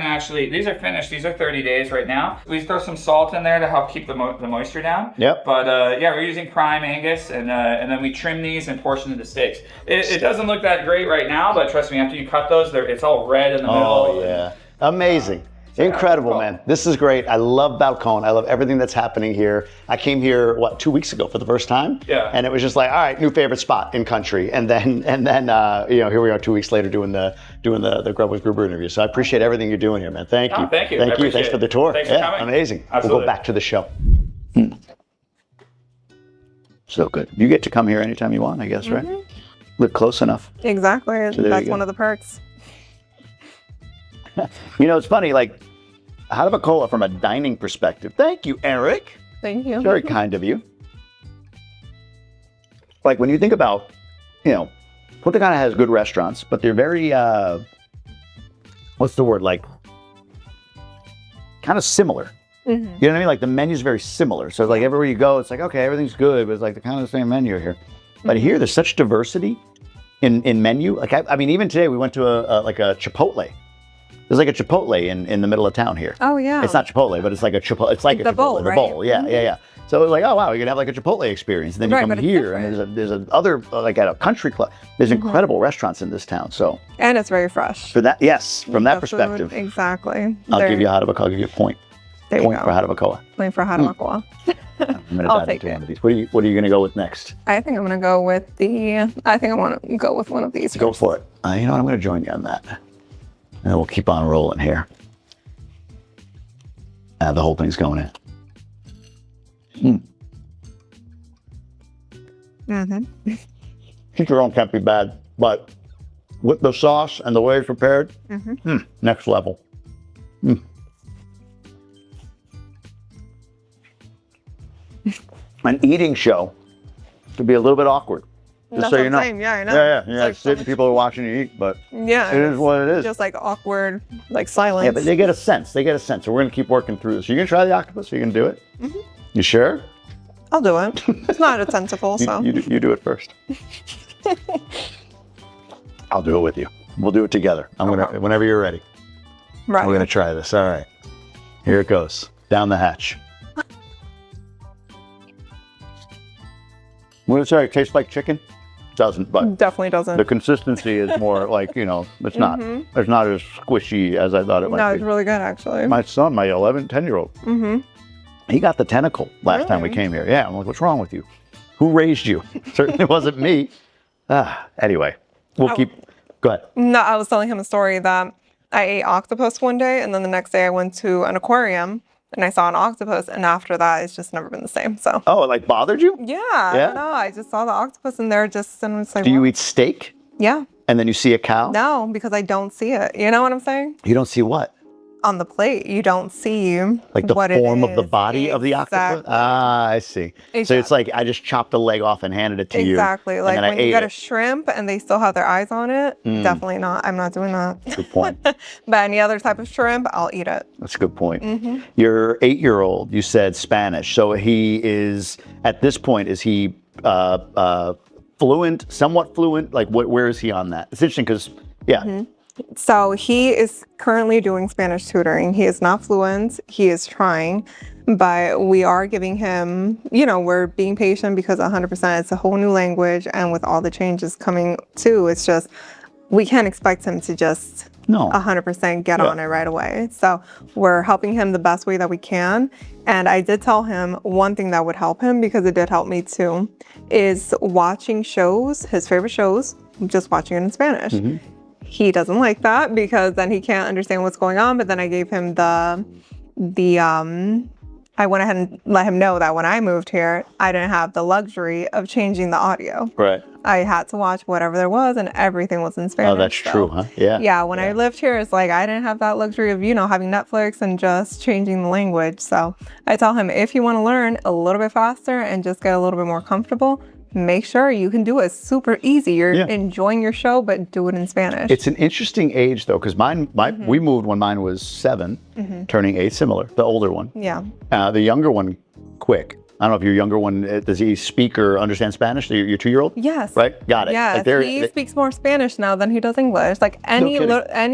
finished. These are 30 days right now. We throw some salt in there to help keep the moisture down.
Yep.
But yeah, we're using prime Angus, and then we trim these and portion the steaks. It doesn't look that great right now, but trust me, after you cut those, it's all red in the middle.
Oh, yeah. Amazing. Incredible, man. This is great. I love Balcone. I love everything that's happening here. I came here, 2 weeks ago for the first time?
Yeah.
And it was just like, all right, new favorite spot in country. And then here we are 2 weeks later doing the Grub with Gruber interview. So I appreciate everything you're doing here, man. Thank you.
Thank you.
Thank you. Thanks for the tour.
Thanks for coming.
Amazing.
Absolutely.
We'll go back to the show. So good. You get to come here anytime you want, I guess, right? Live close enough.
exactly.
So there
That's
you go.
one of the perks.
You know, it's funny, like, Harabakoa from a dining perspective. Thank you, Eric.
Thank you.
Very kind of you. Like, when you think about, Punta Cana has good restaurants, but they're very, what's the word, like, kind of similar. You know what I mean? Like the menu's very similar. So like everywhere you go, it's like, okay, everything's good, but it's like the kind of the same menu here. But here, there's such diversity in menu. Like, I mean, even today we went to a Chipotle. There's like a Chipotle in the middle of town here.
Oh yeah.
It's not Chipotle, but it's like a Chipotle. It's like
the
a Chipotle.
bowl,
The
right?
bowl, yeah. So it's like, oh wow, you can have like a Chipotle experience. And then you come here, and there's a other like at a country club. There's incredible restaurants in this town. So
and it's very fresh.
for that, yes, from that
The
perspective,
food, exactly.
I'll give you Harabakoa. I'll give you a point.
There
Point
you
for
go.
Harabakoa.
Point for Harabakoa.
I'm gonna
I'll
dive
take
into
it.
one of these. What are you gonna go with next?
I think I'm gonna go with I think I want to go with one of these.
Go
first.
for it. You know what? I'm gonna join you on that, and we'll keep on rolling here. The whole thing's going in. Each your own can't be bad, but with the sauce and the way it's prepared, next level. An eating show could be a little bit awkward, just
That's
so
what
you
I'm
know.
saying. Yeah, I know.
Yeah.
It's like so
Sitting,
much-
people are watching you eat, but
Yeah,
it is what it is.
Just like awkward, like silence.
Yeah, but they get a sense. So we're gonna keep working through this. You gonna try the octopus? Are you gonna do it? You sure?
I'll do it. It's not a tentacle, so.
You do it first. I'll do it with you. We'll do it together. Whenever you're ready.
Right.
We're gonna try this. All right. Here it goes. Down the hatch. I'm gonna say it tastes like chicken. Doesn't, but
Definitely doesn't.
the consistency is more like, it's not as squishy as I thought it
No,
might
it's
be.
really good actually.
My son, my 10-year-old, he got the tentacle last time we came here. Yeah, I'm like, what's wrong with you? Who raised you? Certainly wasn't me. Anyway, we'll keep, go ahead.
No, I was telling him a story that I ate octopus one day, and then the next day I went to an aquarium and I saw an octopus, and after that, it's just never been the same. So.
Oh, it like bothered you?
Yeah, I don't know. I just saw the octopus in there, and it's like.
Do you
wow.
eat steak
Yeah.
and then you see a cow?
No, because I don't see it. You know what I'm saying?
You don't see what?
On the plate, you don't see
Like the
what it
form of the
is.
body of the octopus?
Exactly.
I see. So it's like I just chopped the leg off and handed it to you.
Exactly. Like
and then
when
I
you
ate
get a
it.
shrimp and they still have their eyes on it, definitely not. I'm not doing that.
Good point.
But any other type of shrimp, I'll eat it.
That's a good point. Your 8-year-old, you said Spanish. So he is, at this point, is he fluent, somewhat fluent? Like where is he on that? It's interesting because,
So he is currently doing Spanish tutoring. He is not fluent. He is trying, but we are giving him, we're being patient because 100% it's a whole new language. And with all the changes coming too, it's just, we can't expect him to just 100% get on it right away. So we're helping him the best way that we can. And I did tell him one thing that would help him, because it did help me too, is watching shows, his favorite shows, just watching it in Spanish. He doesn't like that because then he can't understand what's going on. But then I gave him I went ahead and let him know that when I moved here, I didn't have the luxury of changing the audio.
Right.
I had to watch whatever there was, and everything was in Spanish.
Oh, that's true, huh? Yeah.
Yeah, when I lived here, it's like I didn't have that luxury of, having Netflix and just changing the language. So I tell him, if you want to learn a little bit faster and just get a little bit more comfortable, make sure you can do it super easy. You're enjoying your show, but do it in Spanish.
It's an interesting age though, because we moved when mine was 7, turning 8, similar, the older one.
Yeah.
The younger one, quick. I don't know if your younger one, does he speak or understand Spanish? Your 2-year-old?
Yes.
Right? Got it.
Yeah,
Like
he speaks more Spanish now than he does English. Like any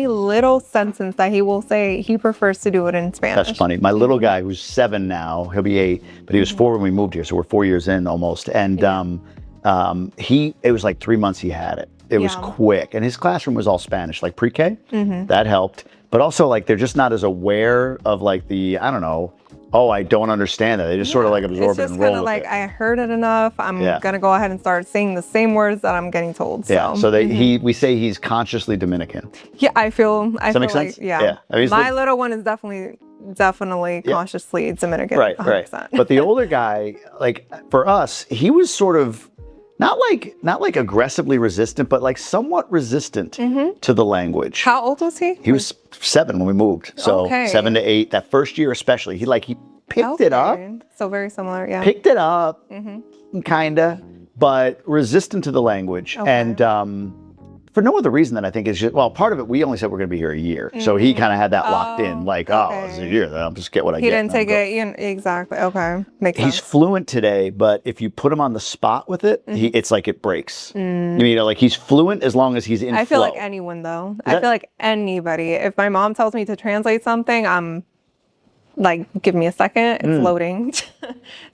little sentence that he will say, he prefers to do it in Spanish.
That's funny. My little guy, who's 7 now, he'll be 8, but he was 4 when we moved here, so we're 4 years in almost. And it was like 3 months he had it. It was quick, and his classroom was all Spanish, like pre-K. That helped, but also like they're just not as aware of like the I don't understand that. They just sort of like absorb it and roll with it.
It's just kind of like, I heard it enough. I'm gonna go ahead and start saying the same words that I'm getting told. So.
Yeah. So we say he's consciously Dominican.
Yeah, I feel.
Does that make sense?
Yeah.
I mean,
my little one is definitely consciously Dominican.
Right.
100%.
But the older guy, like for us, he was sort of not like aggressively resistant, but like somewhat resistant to the language.
How old was he?
He was 7 when we moved. So 7 to 8, that first year especially, he picked it up.
So very similar, yeah.
Picked it up, kinda, but resistant to the language. And for no other reason than I think it's just, well, part of it, we only said we're going to be here a year. So he kind of had that locked in, like, it's a year, then I'll just get what I get.
He didn't take it, exactly. Okay. Makes sense.
He's fluent today, but if you put him on the spot with it, it's like it breaks. You know, like he's fluent as long as he's in
I feel
flow.
like anyone, though. I feel like anybody. If my mom tells me to translate something, I'm like, give me a second, it's loading.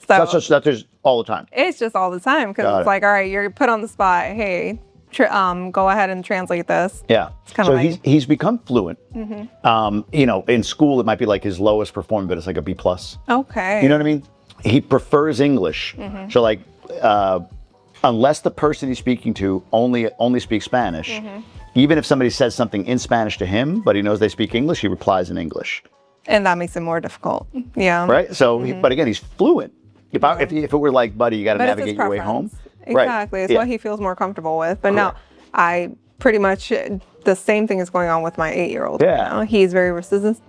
That's just all the time.
It's just all the time because it's like, all right, you're put on the spot. Hey, go ahead and translate this.
Yeah.
It's kind
so
of like,
he's become fluent. You know, in school it might be like his lowest performing, but it's like a B+.
okay.
You know what I mean? He prefers English. So like, unless the person he's speaking to only speaks Spanish, even if somebody says something in Spanish to him, but he knows they speak English, he replies in English.
And that makes it more difficult. Yeah.
Right. So, but again, he's fluent. If it were like, buddy, you got to navigate your way home.
Exactly.
Right.
It's what he feels more comfortable with. But now, I pretty much the same thing is going on with my 8-year-old.
Yeah.
Right now. He's very resistant.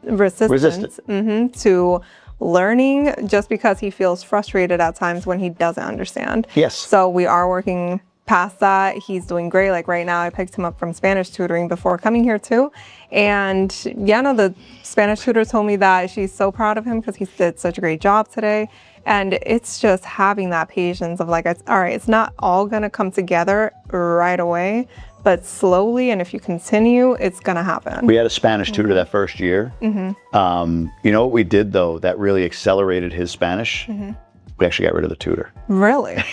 To learning, just because he feels frustrated at times when he doesn't understand.
Yes.
So we are working past that. He's doing great. Like right now, I picked him up from Spanish tutoring before coming here too. And the Spanish tutor told me that she's so proud of him because he did such a great job today. And it's just having that patience of like, all right, it's not all going to come together right away, but slowly. And if you continue, it's going to happen.
We had a Spanish tutor that first year. You know what we did though, that really accelerated his Spanish? We actually got rid of the tutor.
Really?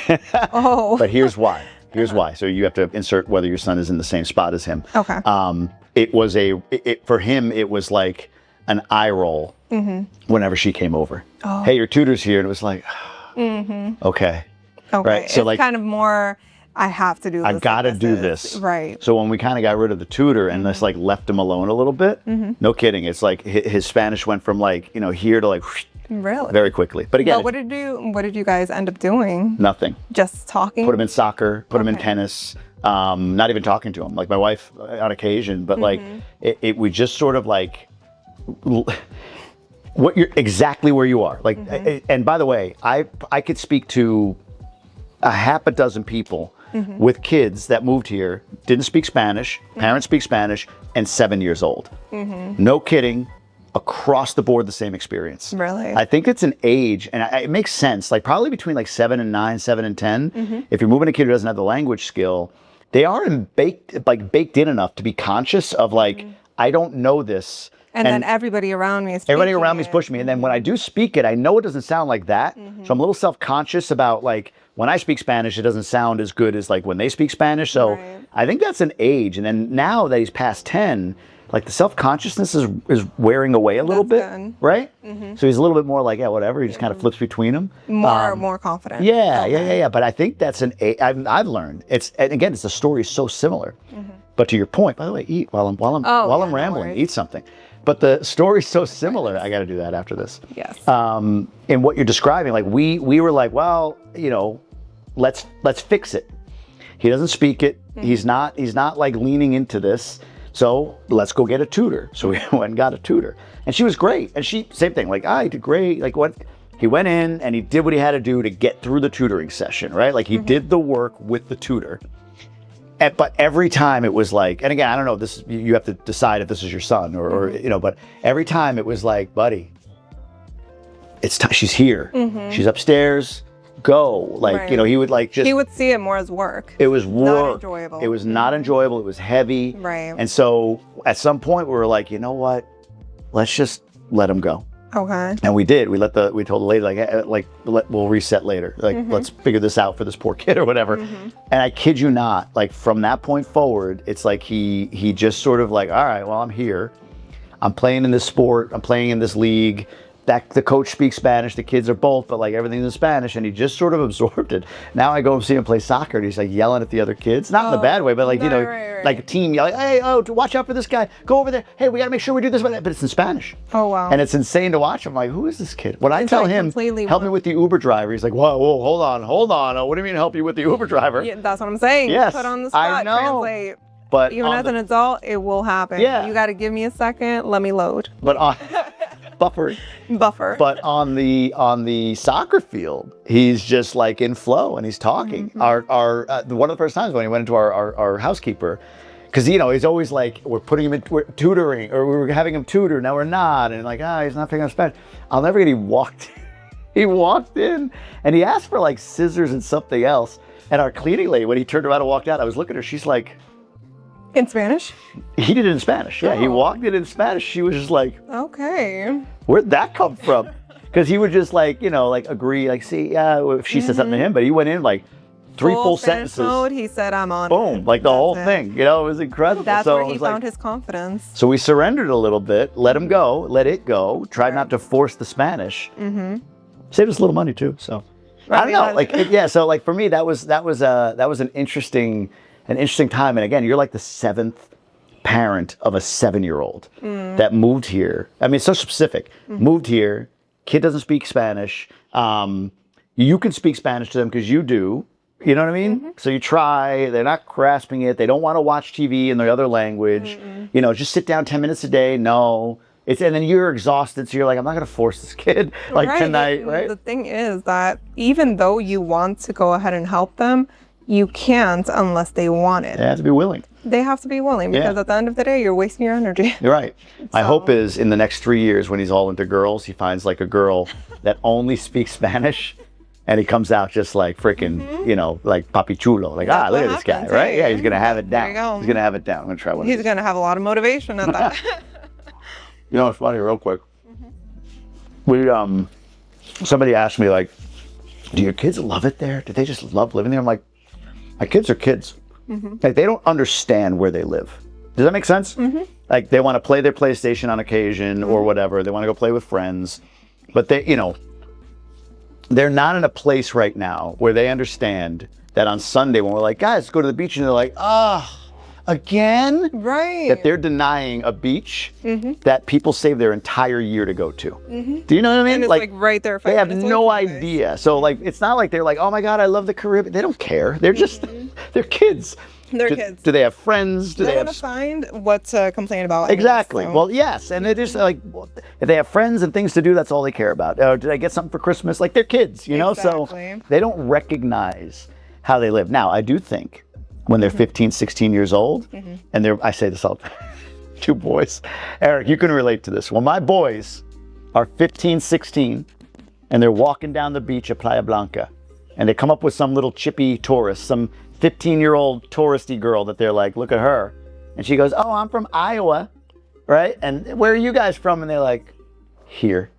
Oh.
But here's why. Here's why. So you have to insert whether your son is in the same spot as him.
Okay.
It was for him, it was like an eye roll whenever she came over. Oh. Hey, your tutor's here. And it was like, okay. Right.
So it's like kind of more, I have to do this.
I got to do this.
Right.
So when we kind of got rid of the tutor and just like left him alone a little bit, no kidding. It's like his Spanish went from like, here to like,
really?
Very quickly. But again,
what did you guys end up doing?
Nothing.
Just talking?
Put him in soccer, put him in tennis, not even talking to him. Like my wife on occasion, but like we just sort of like what you're exactly where you are. Like, and by the way, I could speak to a half a dozen people with kids that moved here, didn't speak Spanish, parents speak Spanish, and 7 years old. No kidding. Across the board, the same experience.
Really?
I think it's an age, and it makes sense, like probably between like 7 and 9, 7 and 10, if you're moving a kid who doesn't have the language skill, they are baked in enough to be conscious of like, I don't know this.
And then everybody around me is
pushing me. And then when I do speak it, I know it doesn't sound like that. So I'm a little self-conscious about like, when I speak Spanish, it doesn't sound as good as like when they speak Spanish. So I think that's an age. And then now that he's past 10, like the self-consciousness is wearing away a little bit, right? So he's a little bit more like, whatever. He just kind of flips between them.
More confident.
Yeah. But I think that's I've learned. And again, it's the story is so similar. But to your point, by the way, eat while I'm rambling, eat something. But the story's so similar. I got to do that after this.
Yes.
In what you're describing, like we were like, well, let's fix it. He doesn't speak it. He's not like leaning into this. So let's go get a tutor. So we went and got a tutor, and she was great. And she, same thing, like, I did great. Like what, he went in and he did what he had to do to get through the tutoring session, right? Like he did the work with the tutor. But every time it was like, and again, I don't know, this, you have to decide if this is your son or but every time it was like, buddy, it's time, she's here. She's upstairs. Go. Like, he would like just...
He would see it more as work.
It was work.
Not enjoyable.
It was not enjoyable. It was heavy.
Right.
And so at some point we were like, you know what? Let's just let him go.
Okay.
And we did. We told the lady we'll reset later. Like, let's figure this out for this poor kid or whatever. And I kid you not, like from that point forward, it's like he just sort of like, all right, well, I'm here. I'm playing in this sport. I'm playing in this league. That the coach speaks Spanish, the kids are both, but like everything's in Spanish, and he just sort of absorbed it. Now I go and see him play soccer, and he's like yelling at the other kids, not in a bad way, but like like a team yelling, hey, watch out for this guy, go over there, hey, we gotta make sure we do this, but it's in Spanish.
Oh wow!
And it's insane to watch. I'm like, who is this kid? When I tell him, help me with the Uber driver, he's like, whoa, hold on. What do you mean help you with the Uber driver?
Yeah, that's what I'm saying.
Yes,
put on the spot,
I know.
Translate.
But
even as an adult, it will happen.
Yeah.
You got to give me a second. Let me load.
But on buffer. But on the soccer field, he's just like in flow and he's talking. Our one of the first times when he went into our housekeeper, because he's always like, we're putting him in, we're tutoring, or we're having him tutor, now we're not, and like, he's not picking up Spanish. I'll never forget, he walked in and he asked for like scissors and something else, and our cleaning lady, when he turned around and walked out, I was looking at her, she's like,
In Spanish?
he did it in Spanish. Yeah, he walked in Spanish. She was just like,
Okay.
where'd that come from? Because he would just like, like agree, like, see, if she said something to him, but he went in like 3 full
Spanish
sentences.
Mode, he said, I'm on.
Boom, like the whole
it.
thing. It was incredible.
That's
so
where
it
he
was
found
like,
his confidence.
So we surrendered a little bit, let him go, let it go, tried not to force the Spanish. Saved us a little money too. So I don't know, like so like for me that was an interesting time. And again, you're like the 7th parent of a 7-year-old that moved here. I mean, it's so specific. Moved here, kid doesn't speak Spanish. You can speak Spanish to them because you do. You know what I mean? So you try, they're not grasping it. They don't want to watch TV in their other language. Just sit down 10 minutes a day. No. And then you're exhausted. So you're like, I'm not going to force this kid tonight, right?
The thing is that even though you want to go ahead and help them, you can't unless they want it.
They have to be willing.
They have to be willing because at the end of the day, you're wasting your energy.
You're right. My hope is in the next 3 years when he's all into girls, he finds like a girl that only speaks Spanish. And he comes out just like freaking, like papi chulo. Like, look at this guy, right? Yeah, he's going to have it down.
There you go.
He's going to have it down. I'm going to try one.
He's going to have a lot of motivation at that.
It's funny, real quick. We, somebody asked me, like, do your kids love it there? Do they just love living there? I'm like, my kids are kids. Like, they don't understand where they live. Does that make sense? Like, they want to play their PlayStation on occasion or whatever. They want to go play with friends. But they, they're not in a place right now where they understand that on Sunday when we're like, guys, go to the beach, and they're like, again?
Right.
That they're denying a beach that people save their entire year to go to. Do you know what I mean?
And it's like right there.
They have no idea. So like, it's not like they're like, oh my God, I love the Caribbean. They don't care. They're just, they're kids.
They're kids.
Do they have friends? Do
They're
they have
going to find what to complain about.
Exactly.
So.
Well, yes. And it is like, if they have friends and things to do, that's all they care about. Did I get something for Christmas? Like, they're kids,
Exactly.
So they don't recognize how they live. Now, I do think when they're 15, 16 years old, and I say this all the time, 2 boys. Eric, you can relate to this. When my boys are 15, 16, and they're walking down the beach at Playa Blanca, and they come up with some little chippy tourist, some 15-year-old touristy girl that they're like, look at her. And she goes, oh, I'm from Iowa, right? And where are you guys from? And they're like, here.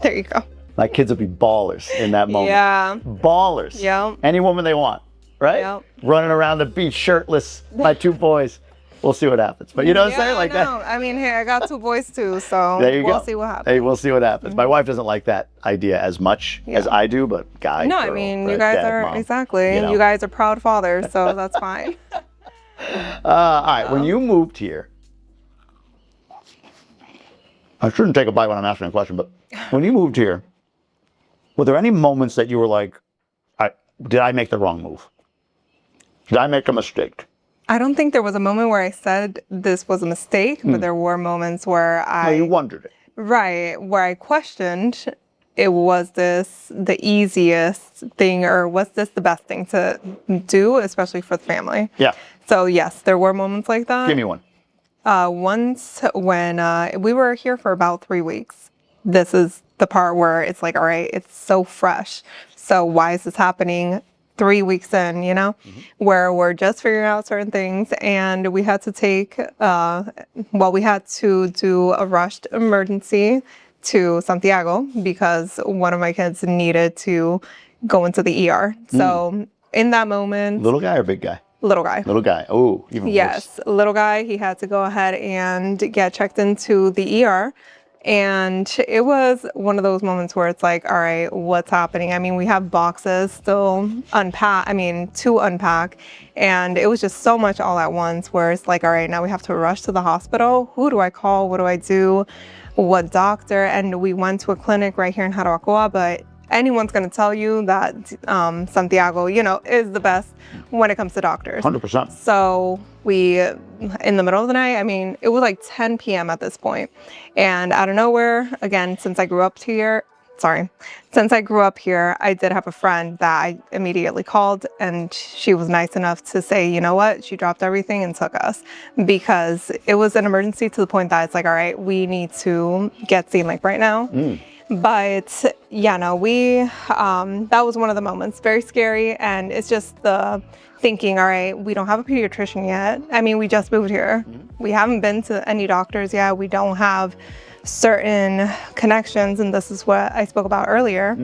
There you go.
My kids will be ballers in that moment.
Yeah.
Ballers.
Yeah.
Any woman they want, right?
Yep.
Running around the beach shirtless, my 2 boys. We'll see what happens. But you know what I'm saying? Like that.
I mean, hey, I got 2 boys too, so
There you go.
we'll see what happens.
Hey, we'll see what happens. My wife doesn't like that idea as much as I do, but guy,
No,
girl,
I mean,
right?
you guys
Dad,
are,
mom,
exactly. You guys are proud fathers, so that's fine.
All right, when you moved here, I shouldn't take a bite when I'm asking a question, but when you moved here, were there any moments that you were like, did I make the wrong move? Did I make a mistake?
I don't think there was a moment where I said this was a mistake, but there were moments where
You wondered it.
Right, where I questioned, was this the easiest thing, or was this the best thing to do, especially for the family?
Yeah.
So yes, there were moments like that.
Give me one.
Once when we were here for about 3 weeks. This is the part where it's like, all right, it's so fresh. So why is this happening 3 weeks in, where we're just figuring out certain things, and we had to we had to do a rushed emergency to Santiago because one of my kids needed to go into the ER. So in that moment...
Little guy or big guy?
Little guy.
Little guy. Oh, even worse.
Yes, little guy. He had to go ahead and get checked into the ER. And it was one of those moments where it's like, all right, what's happening? I mean, we have boxes still to unpack. And it was just so much all at once where it's like, all right, now we have to rush to the hospital. Who do I call? What do I do? What doctor? And we went to a clinic right here in Harabakoa, but anyone's going to tell you that Santiago, is the best when it comes to doctors.
100%.
So we, in the middle of the night, I mean, it was like 10 p.m. at this point. And out of nowhere, again, since I grew up here, since I grew up here, I did have a friend that I immediately called, and she was nice enough to say, you know what, she dropped everything and took us, because it was an emergency to the point that it's like, all right, we need to get seen like right now. But yeah, no, that was one of the moments, very scary. And it's just the thinking, all right, we don't have a pediatrician yet. I mean, we just moved here. We haven't been to any doctors yet. We don't have certain connections. And this is what I spoke about earlier.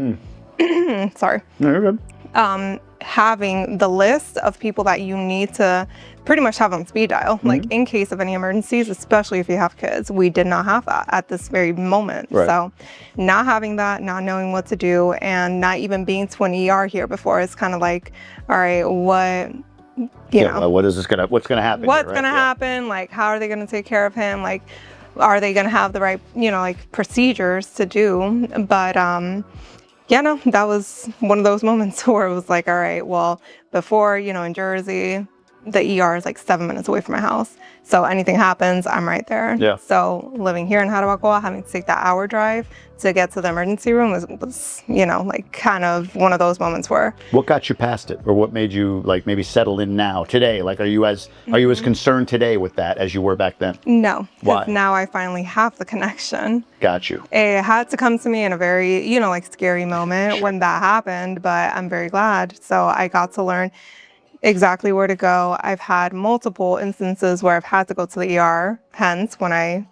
Sorry.
No, you're good.
Having the list of people that you need to pretty much have on speed dial, like in case of any emergencies, especially if you have kids. We did not have that at this very moment.
Right.
So not having that, not knowing what to do, and not even being to an ER here before, it's kind of like, all right, what, you know,
what's gonna happen?
What's gonna happen? Like, how are they gonna take care of him? Like, are they gonna have the right, like procedures to do? But yeah, no, that was one of those moments where it was like, all right, well, before, in Jersey, the ER is like 7 minutes away from my house. So anything happens, I'm right there.
Yeah.
So living here in Harabakoa, having to take that hour drive to get to the emergency room was like kind of one of those moments where.
What got you past it, or what made you like maybe settle in now today? Like, are you as concerned today with that as you were back then?
No.
Why?
Now I finally have the connection.
Got you.
It had to come to me in a very, like scary moment when that happened, but I'm very glad. So I got to learn exactly where to go. I've had multiple instances where I've had to go to the ER, hence when I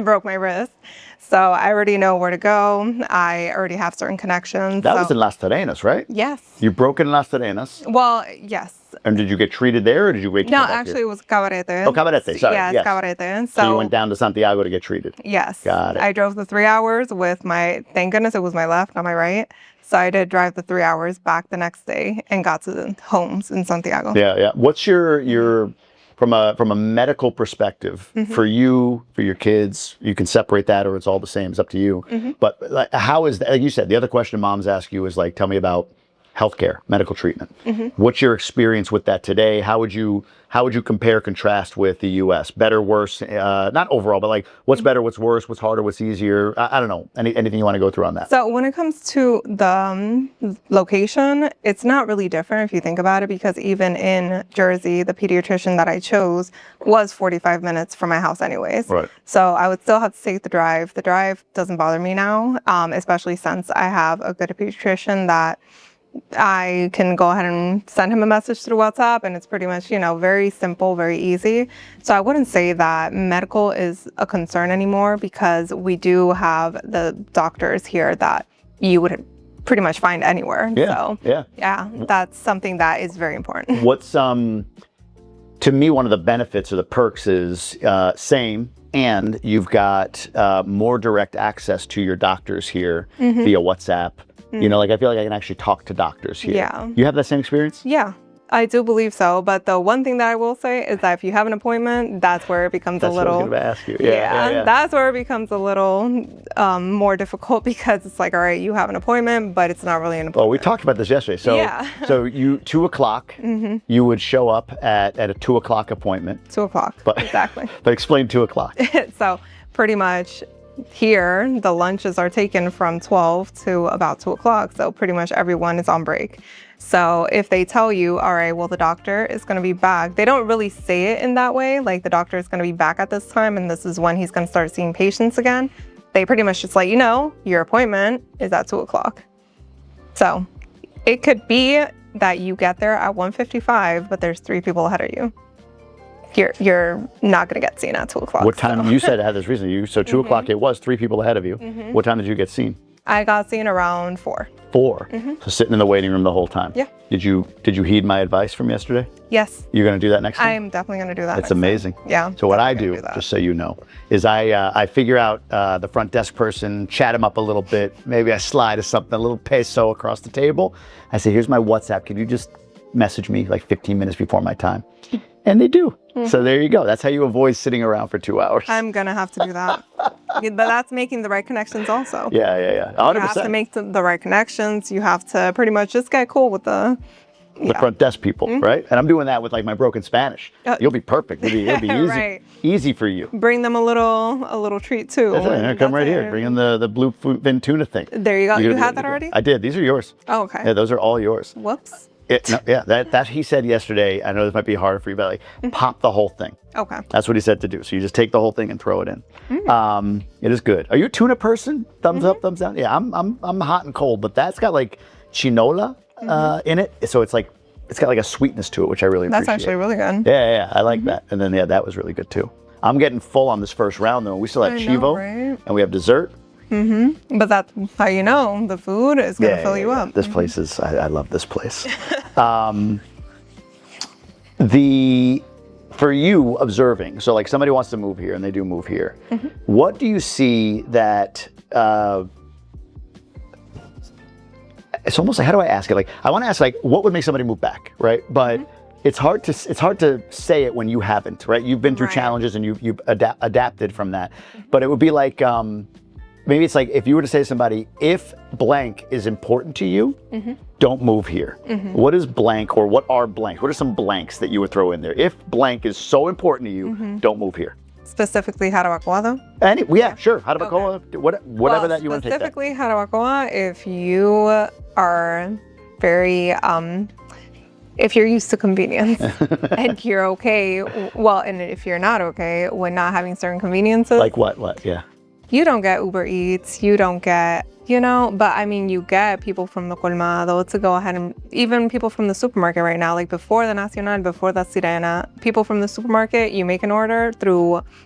broke my wrist. So I already know where to go. I already have certain connections.
That was in Las Terrenas, right?
Yes.
You broke it in Las Terrenas.
Well, yes.
And did you get treated there, or did you wait to
No,
come back
actually
here?
it was Cabarete.
Oh, Cabarete, sorry.
Yeah,
yes.
Cabarete.
So you went down to Santiago to get treated.
Yes.
Got it.
I drove the 3 hours with thank goodness it was my left, not my right. So I did drive the 3 hours back the next day and got to the homes in Santiago.
Yeah. What's your from a medical perspective, for you, for your kids, you can separate that or it's all the same, it's up to you. But like, how is that, like you said, the other question moms ask you is like, tell me about healthcare, medical treatment. What's your experience with that today? How would you compare, contrast with the U.S.? Better, worse? Not overall, but like what's better, what's worse, what's harder, what's easier? I don't know. Anything you want to go through on that?
So when it comes to the location, it's not really different if you think about it, because even in Jersey, the pediatrician that I chose was 45 minutes from my house anyways.
Right.
So I would still have to take the drive. The drive doesn't bother me now, especially since I have a good pediatrician that I can go ahead and send him a message through WhatsApp, and it's pretty much, very simple, very easy. So I wouldn't say that medical is a concern anymore, because we do have the doctors here that you would pretty much find anywhere.
Yeah.
So yeah, that's something that is very important.
What's to me, one of the benefits or the perks is same, and you've got more direct access to your doctors here via WhatsApp. Like I feel like I can actually talk to doctors here.
Yeah.
You have that same experience?
Yeah, I do believe so. But the one thing that I will say is that if you have an appointment, that's where it becomes
That's
a little.
what I was going to ask you. Yeah.
That's where it becomes a little more difficult, because it's like, all right, you have an appointment, but it's not really an appointment.
Well, we talked about this yesterday. So, so you 2:00, you would show up at a 2:00 appointment.
2:00, exactly.
But explain 2:00.
So pretty much here, the lunches are taken from 12 to about 2:00. So pretty much everyone is on break. So if they tell you, all right, well, the doctor is going to be back, they don't really say it in that way. Like, the doctor is going to be back at this time, and this is when he's going to start seeing patients again. They pretty much just let you know your appointment is at 2:00. So it could be that you get there at 1:55, but there's 3 people ahead of you. You're not going to get seen at 2:00.
What time? You said it had this reason. So 2:00, it was 3 people ahead of you. What time did you get seen?
I got seen around 4.
4. So sitting in the waiting room the whole time.
Yeah.
Did you heed my advice from yesterday?
Yes.
You're going to do that next time?
I'm definitely going to do that.
That's amazing.
Yeah.
So what I do, just so you know, is I figure out the front desk person, chat him up a little bit. Maybe I slide a little peso across the table. I say, here's my WhatsApp. Can you just message me like 15 minutes before my time? And they do. So there you go. That's how you avoid sitting around for 2 hours.
I'm going to have to do that. But that's making the right connections also.
Yeah. 100%.
You have to make the right connections. You have to pretty much just get cool with the
the front desk people, right? And I'm doing that with like my broken Spanish. You'll be perfect. It'll be easy,
Right.
easy for you.
Bring them a little treat too.
That's it. Come right here. Bring in the bluefin tuna thing.
There you go. You had that already?
I did. These are yours.
Oh, okay.
Yeah, those are all yours.
Whoops.
That he said yesterday. I know this might be hard for you, but like pop the whole thing.
Okay.
That's what he said to do. So you just take the whole thing and throw it in. It is good. Are you a tuna person? Thumbs up, thumbs down. Yeah, I'm hot and cold, but that's got like chinola in it, so it's got like a sweetness to it, which I really appreciate.
That's actually really good.
Yeah, I like that. And then that was really good too. I'm getting full on this first round though. We still have chivo,
right?
and we have dessert.
But that's how you know the food is going to fill you up.
This place is, I love this place. For you observing, so like somebody wants to move here and they do move here, what do you see that, it's almost like, how do I ask it? Like, I want to ask like, what would make somebody move back, right? But it's hard to say it when you haven't, right? You've been through challenges and you've adapted from that. But it would be like, maybe it's like if you were to say to somebody, if blank is important to you, don't move here. What is blank, or what are blanks? What are some blanks that you would throw in there? If blank is so important to you, don't move here.
Specifically Harabakoa though?
Yeah, sure. Harabakoa, whatever that you want to take that.
Specifically Harabakoa, if you are very, if you're used to convenience and you're okay, and if you're not okay with not having certain conveniences.
Like what? Yeah.
You don't get Uber Eats, you don't get, but I mean, you get people from the colmado to go ahead and even people from the supermarket right now, like before the Nacional, before the Sirena, people from the supermarket, you make an order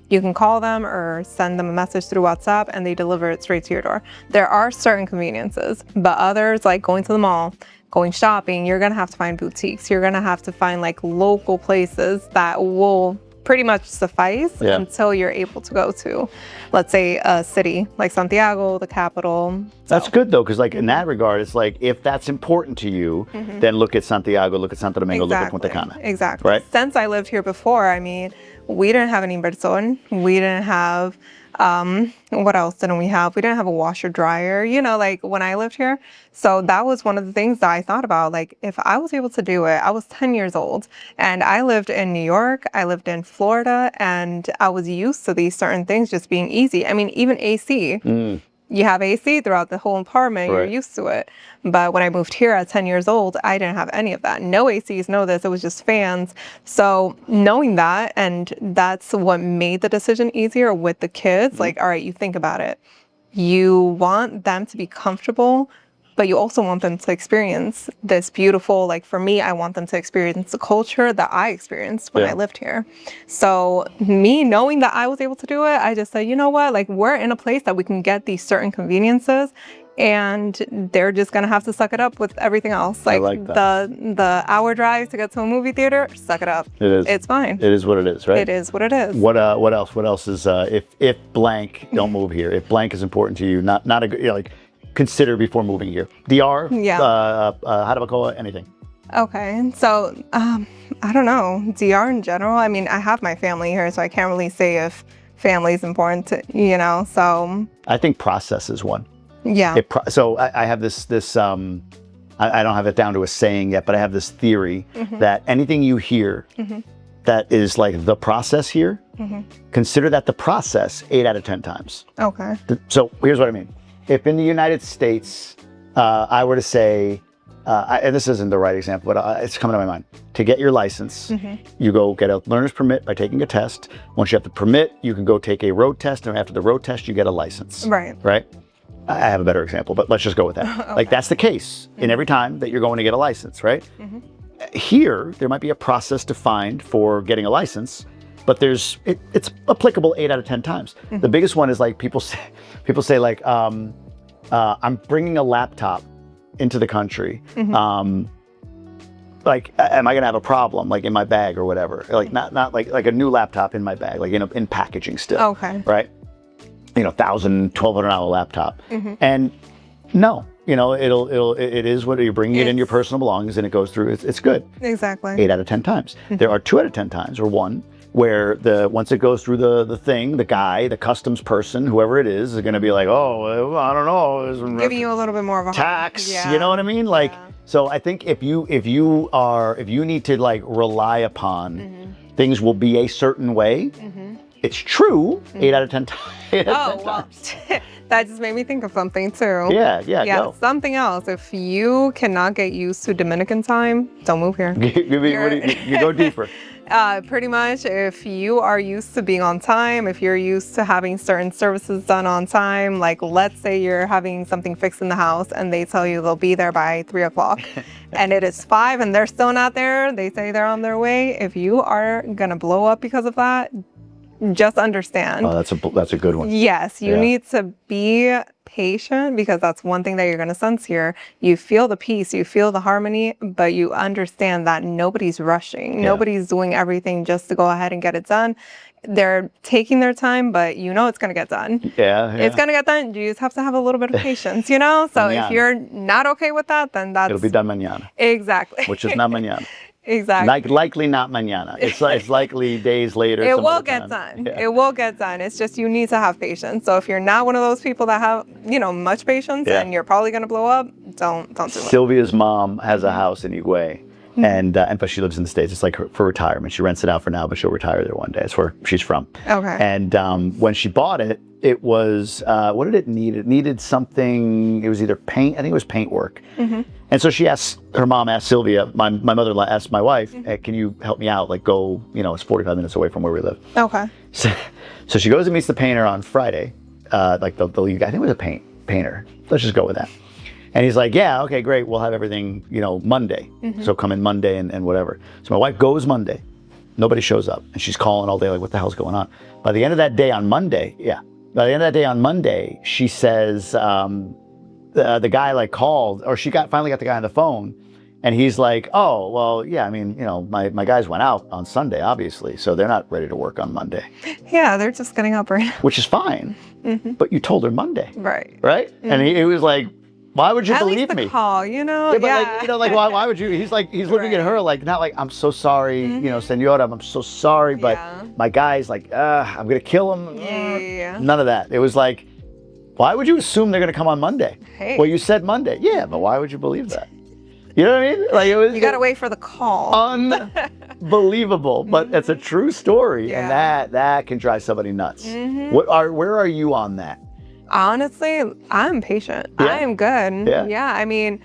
you can call them or send them a message through WhatsApp and they deliver it straight to your door. There are certain conveniences, but others like going to the mall, going shopping, you're gonna have to find boutiques. You're gonna have to find like local places that will pretty much suffice until you're able to go to, let's say, a city like Santiago, the capital.
That's good though, because like in that regard, it's like if that's important to you, then look at Santiago, look at Santo Domingo, look at Punta Cana.
Exactly.
Right?
Since I lived here before, I mean, we didn't have an inversor. We didn't have, what else didn't we have? We didn't have a washer dryer, like when I lived here. So that was one of the things that I thought about. Like if I was able to do it, I was 10 years old and I lived in New York, I lived in Florida, and I was used to these certain things just being easy. I mean, even AC. You have AC throughout the whole apartment, you're used to it. But when I moved here at 10 years old, I didn't have any of that. No ACs, no this, it was just fans. So knowing that, and that's what made the decision easier with the kids, like, all right, you think about it. You want them to be comfortable, but you also want them to experience this beautiful, like for me, I want them to experience the culture that I experienced when I lived here. So me knowing that I was able to do it, I just said, you know what, like we're in a place that we can get these certain conveniences and they're just gonna have to suck it up with everything else. Like the hour drive to get to a movie theater, suck it up.
It is.
It's fine.
It is what it is, right?
It is what it is.
What else? What else is if blank, don't move here. If blank is important to you, not a good, like consider before moving here. DR, Harabakoa, anything.
Okay, so I don't know. DR in general. I mean, I have my family here, so I can't really say if family is important to, so.
I think process is one.
Yeah.
So I have this I don't have it down to a saying yet, but I have this theory that anything you hear that is like the process here, consider that the process 8 out of 10 times.
Okay.
So here's what I mean. If in the United States, I were to say, and this isn't the right example, but it's coming to my mind. To get your license, you go get a learner's permit by taking a test. Once you have the permit, you can go take a road test, and after the road test, you get a license.
Right.
Right? I have a better example, but let's just go with that. Okay. Like that's the case in every time that you're going to get a license, right? Here, there might be a process defined for getting a license, but it's applicable 8 out of 10 times. The biggest one is like people say like, I'm bringing a laptop into the country. Like, am I gonna have a problem like in my bag or whatever? Like not like a new laptop in my bag, like in packaging still.
Okay.
Right? $1,000, $1,200 laptop. And no, it is what you're bringing it in your personal belongings and it goes through. It's good.
Exactly.
8 out of 10 times. There are 2 out of 10 times, or one, where once it goes through the thing, the guy, the customs person, whoever it is going to be like, oh, I don't know.
Giving you a little bit more of a
tax. You know what I mean? Like, So I think if you need to like rely upon things will be a certain way, it's true 8 out of 10 times.
Well, that just made me think of something too.
Yeah,
Yeah, something else. If you cannot get used to Dominican time, don't move here.
You go deeper.
Pretty much, if you are used to being on time, if you're used to having certain services done on time, like let's say you're having something fixed in the house and they tell you they'll be there by 3 o'clock and it is 5 and they're still not there, they say they're on their way. If you are gonna blow up because of that, just understand.
Oh, that's a good one.
Yes, you need to be patient because that's one thing that you're going to sense here. You feel the peace, you feel the harmony, but you understand that nobody's rushing. Nobody's doing everything just to go ahead and get it done. They're taking their time, but you know it's going to get done.
Yeah.
It's going to get done. You just have to have a little bit of patience, you know? So if you're not okay with that, then it'll
be done mañana.
Exactly.
Which is not mañana.
Exactly.
Likely not mañana. It's likely days later.
It will get done. Yeah. It will get done. It's just you need to have patience. So if you're not one of those people that have, much patience and you're probably going to blow up, don't do it.
Sylvia's mom has a house in Higüey. And but she lives in the States. It's like for retirement. She rents it out for now, but she'll retire there one day. That's where she's from.
Okay.
And when she bought it, it was, what did it need? It needed something, it was either paint, I think it was paint work. And so her mom asked Sylvia, my mother-in-law asked my wife, hey, can you help me out? Like go, it's 45 minutes away from where we live.
Okay.
So she goes and meets the painter on Friday. Like the lead guy, I think it was a painter. Let's just go with that. And he's like, yeah, okay, great. We'll have everything, Monday. So come in Monday and whatever. So my wife goes Monday. Nobody shows up. And she's calling all day like, what the hell's going on? By the end of that day on Monday, she says, the guy like called, or she finally got the guy on the phone. And he's like, oh, well, yeah, I mean, my guys went out on Sunday, obviously. So they're not ready to work on Monday.
Yeah, they're just getting up right now.
Which is fine. But you told her Monday.
Right.
Right? And he was like, why would you believe me?
Call,
Yeah, but why would you? He's looking at her like, not like, I'm so sorry, senora, I'm so sorry, but my guy's like, I'm gonna kill him.
Yeah.
None of that. It was like, why would you assume they're gonna come on Monday?
Hey.
Well, you said Monday. Yeah, but why would you believe that? You know what I mean? Like you
gotta wait for the call.
Unbelievable, but it's a true story, and that can drive somebody nuts. Where are you on that?
Honestly, I'm patient.
Yeah.
I am good.
Yeah.
I mean,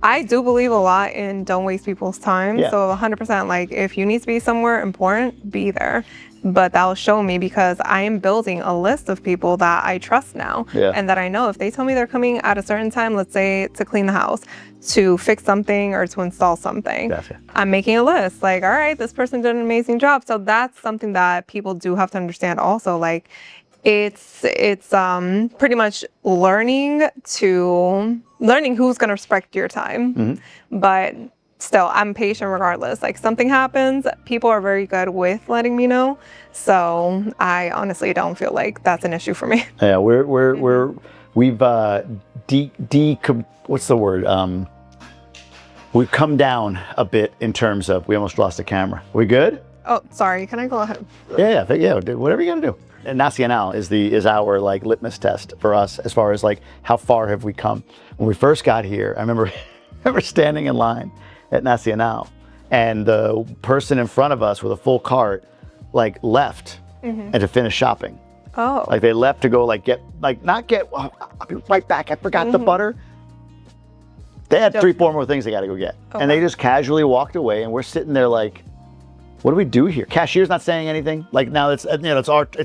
I do believe a lot in don't waste people's time.
Yeah.
So 100%, like if you need to be somewhere important, be there. But that'll show me because I am building a list of people that I trust now.
Yeah.
And that I know if they tell me they're coming at a certain time, let's say to clean the house, to fix something or to install something,
Gotcha.
I'm making a list. Like, all right, this person did an amazing job. So that's something that people do have to understand also. Like, it's pretty much learning who's going to respect your time. But still, I'm patient regardless. Like something happens, people are very good with letting me know. So I honestly don't feel like that's an issue for me.
Yeah, we've what's the word? We've come down a bit in terms of, we almost lost the camera. We good?
Oh, sorry. Can I go ahead?
Yeah, whatever you gotta do. And Nacional is our like litmus test for us as far as like how far have we come. When we first got here, I remember standing in line at Nacional, and the person in front of us with a full cart like left and to finish shopping.
Oh.
Like they left to go I'll be right back. I forgot the butter. They had 3-4 more things they got to go get.
Okay.
And they just casually walked away, and we're sitting there like, what do we do here? Cashier's not saying anything. Like now it's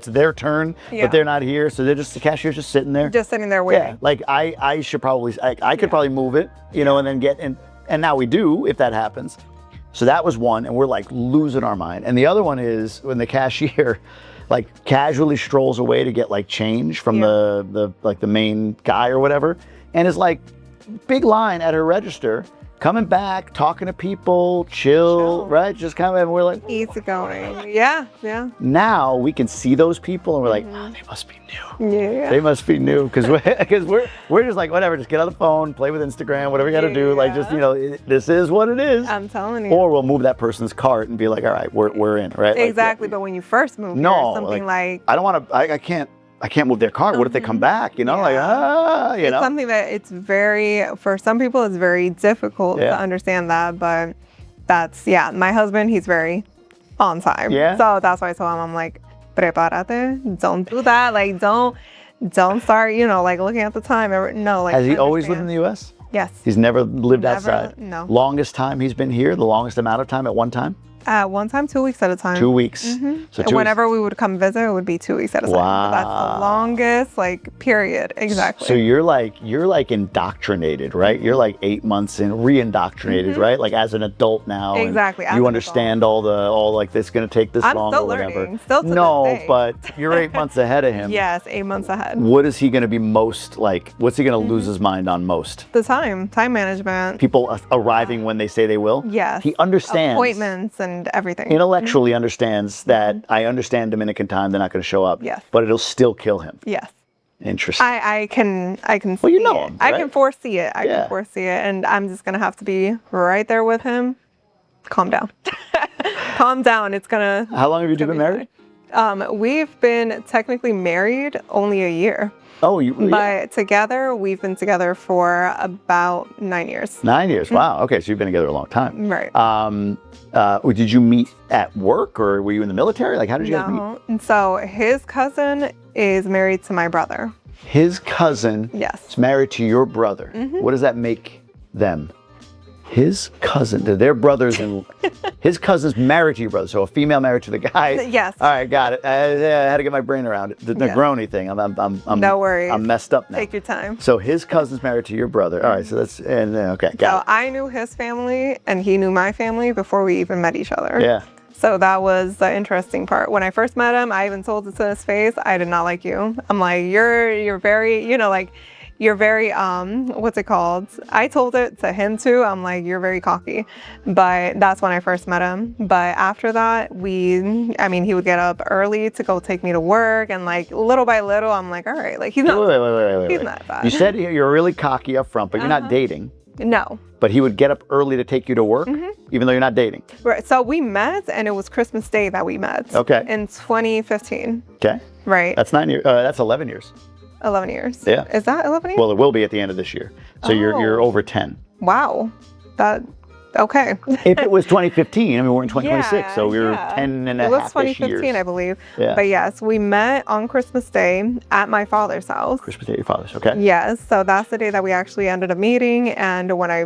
their turn, but they're not here. So the cashier's just sitting there.
Just sitting there waiting.
Yeah, like I should probably, I could probably move it, and then get in. And now we do, if that happens. So that was one, and we're like losing our mind. And the other one is when the cashier like casually strolls away to get like change from the main guy or whatever, and is like big line at her register, coming back, talking to people, chill. Right? Just kind of, and we're like
easy going. Yeah.
Now we can see those people, and we're like, oh, they must be new.
Yeah.
They must be new because we're just like, whatever, just get on the phone, play with Instagram, whatever you got to do. Like just this is what it is.
I'm telling you.
Or we'll move that person's cart and be like, all right, we're in, right?
Exactly. But when you first move,
no,
something like
I don't want to. I can't. I can't move their car. What if they come back? You know,
It's something that for some people, it's very difficult to understand that. But my husband, he's very on time.
Yeah.
So that's why I told him, I'm like, prepárate. Don't do that. Like, don't start, like looking at the time. No, like.
Has he always lived in the U.S.?
Yes.
He's never lived outside?
No.
Longest time he's been here? The longest amount of time at one time?
At one time, 2 weeks at a time.
2 weeks. So
whenever we would come visit, it would be 2 weeks at a time.
Wow.
That's the longest, period. Exactly.
So you're like indoctrinated, right? You're like 8 months in, re-indoctrinated, right? Like as an adult now.
Exactly.
You understand all like this going to take this long
still
or whatever.
learning. Still to this day.
But you're 8 months ahead of him.
Yes, 8 months ahead.
What is he going to be most like? What's he going to lose his mind on most?
The time management.
People arriving when they say they will?
Yes.
He understands.
Appointments and everything.
Intellectually understands that I understand Dominican time, they're not going to show up.
Yes.
But it'll still kill him.
Yes.
Interesting.
I can
Well, you know
see it.
him,
I
right?
can foresee it. I can foresee it. And I'm just going to have to be right there with him. Calm down. Calm down. It's going to.
How long have you two been married?
We've been technically married only a year.
Oh,
But together, we've been together for about 9 years.
9 years. Wow. Okay, so you've been together a long time.
Right.
Did you meet at work or were you in the military? Like, how did you guys meet?
And so his cousin is married to my brother.
His cousin is married to your brother. What does that make them? His cousin, they're brothers, and his cousin's married to your brother, so a female married to the guy.
Yes.
All right, got it. I had to get my brain around it. The Negroni thing. I'm
no worries.
I'm messed up now.
Take your time.
So his cousin's married to your brother. All right, so that's okay. Got it.
I knew his family, and he knew my family before we even met each other.
Yeah.
So that was the interesting part. When I first met him, I even told it to his face, I did not like you. I'm like, you're very, you're very, what's it called? I told it to him too. I'm like, you're very cocky. But that's when I first met him. But after that, he would get up early to go take me to work. And like little by little, I'm like, all right, like he's not,
wait.
he's not bad.
You said you're really cocky up front, but you're not dating.
No.
But he would get up early to take you to work, even though you're not dating.
Right. So we met, and it was Christmas Day that we met.
Okay.
In 2015.
Okay.
Right.
That's 9 years. That's 11 years.
11 years.
Yeah.
Is that 11 years?
Well, it will be at the end of this year. So you're over 10.
Wow. Okay.
If it was 2015, we're in 2026, so we were 10 and a half years.
It was 2015, I believe.
Yeah.
But yes, we met on Christmas Day at my father's house.
Christmas Day at your father's, okay.
Yes, so that's the day that we actually ended up meeting. And when I,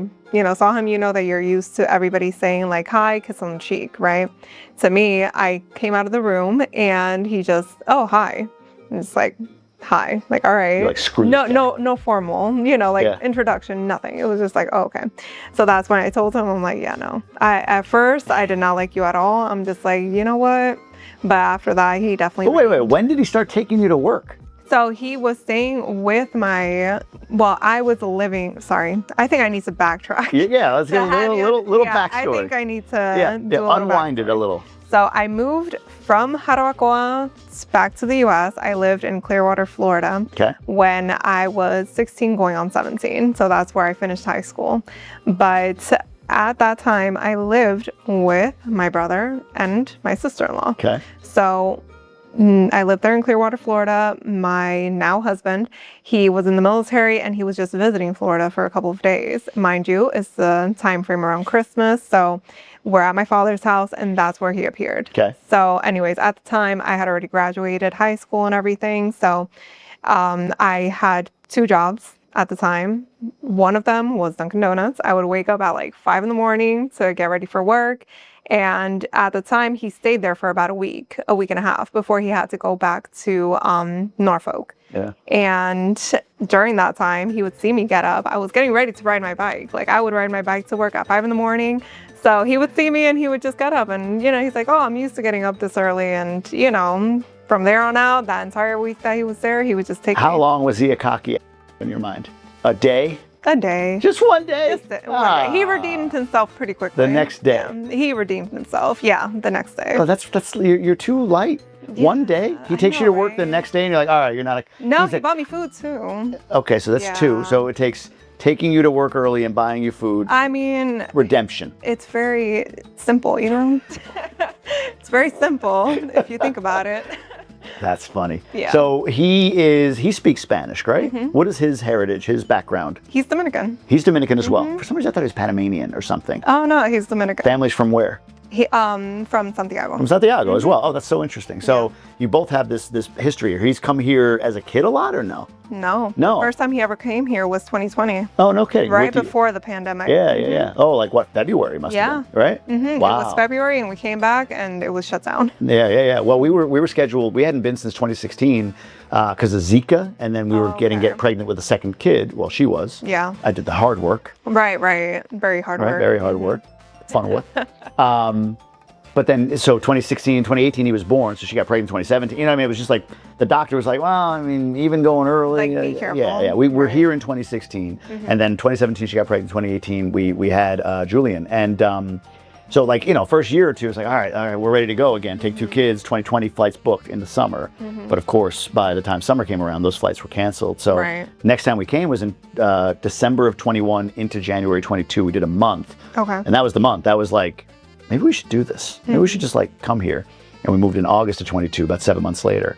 saw him, that you're used to everybody saying like, hi, kiss on the cheek, right? To me, I came out of the room and he just, oh, hi. And it's like, hi, like, all right.
You're like, screw
no formal, introduction, nothing. It was just like, oh, okay. So that's when I told him, I'm like, yeah, no. At first, I did not like you at all. I'm just like, you know what? But after that, he definitely.
But wait, when did he start taking you to work?
So he was staying with I was living, sorry, I think I need to backtrack.
Yeah, let's get a little backstory.
I think I need to
unwind it a little.
So I moved from Harabakoa back to the U.S. I lived in Clearwater, Florida when I was 16 going on 17. So that's where I finished high school. But at that time, I lived with my brother and my sister-in-law.
Okay.
So I lived there in Clearwater, Florida. My now husband, he was in the military and he was just visiting Florida for a couple of days. Mind you, it's the time frame around Christmas. So we're at my father's house and that's where he appeared.
Okay.
So anyways, at the time I had already graduated high school and everything. So I had 2 jobs at the time. One of them was Dunkin' Donuts. I would wake up at like 5 a.m. to get ready for work. And at the time, he stayed there for about a week and a half before he had to go back to Norfolk.
Yeah.
And during that time, he would see me get up. I was getting ready to ride my bike. Like I would ride my bike to work at 5 a.m. So he would see me and he would just get up and, he's like, oh, I'm used to getting up this early. And, from there on out, that entire week that he was there, he would just take
How long was he a cocky in your mind? A day?
A day.
Just one day?
Just one day. He redeemed himself pretty quickly.
The next day?
Yeah, he redeemed himself. Yeah, the next day.
Oh, that's you're too light.
Yeah,
one day? He takes you to work the next day and you're like, all right, you're not a...
No, he bought me food too.
Okay, so that's 2. So it takes taking you to work early and buying you food. Redemption.
It's very simple, It's very simple if you think about it.
That's funny.
Yeah.
So he speaks Spanish, right? What is his heritage, his background?
He's Dominican.
He's Dominican as well. For some reason I thought he was Panamanian or something.
Oh no, he's Dominican.
Family's from where?
He from Santiago.
From Santiago as well. Oh, that's so interesting. So you both have this history here. He's come here as a kid a lot or no?
No.
No.
First time he ever came here was 2020.
Oh, no kidding.
Right before the pandemic.
Yeah. Oh, like what? February must have been, right? Wow.
It was February and we came back and it was shut down.
Yeah. Well, we were scheduled. We hadn't been since 2016 because of Zika, and then we were getting pregnant with a second kid. Well, she was.
Yeah.
I did the hard work.
Right. Very hard work.
Very hard work. Fun work. But then, so 2016, 2018, he was born, so she got pregnant in 2017. You know what I mean? It was just like, the doctor was like, well, I mean, even going early.
Like, be careful.
Yeah. We were here in 2016, and then 2017, she got pregnant. 2018, we had Julian. And so, like, you know, first year or two, it's like, all right, we're ready to go again. Take 2 kids, 2020 flights booked in the summer. But of course, by the time summer came around, those flights were canceled. So next time we came was in December of 21 into January 22. We did a month.
Okay.
And that was the month. That was like, maybe we should do this. Maybe we should just like come here. And we moved in August of 22, about 7 months later.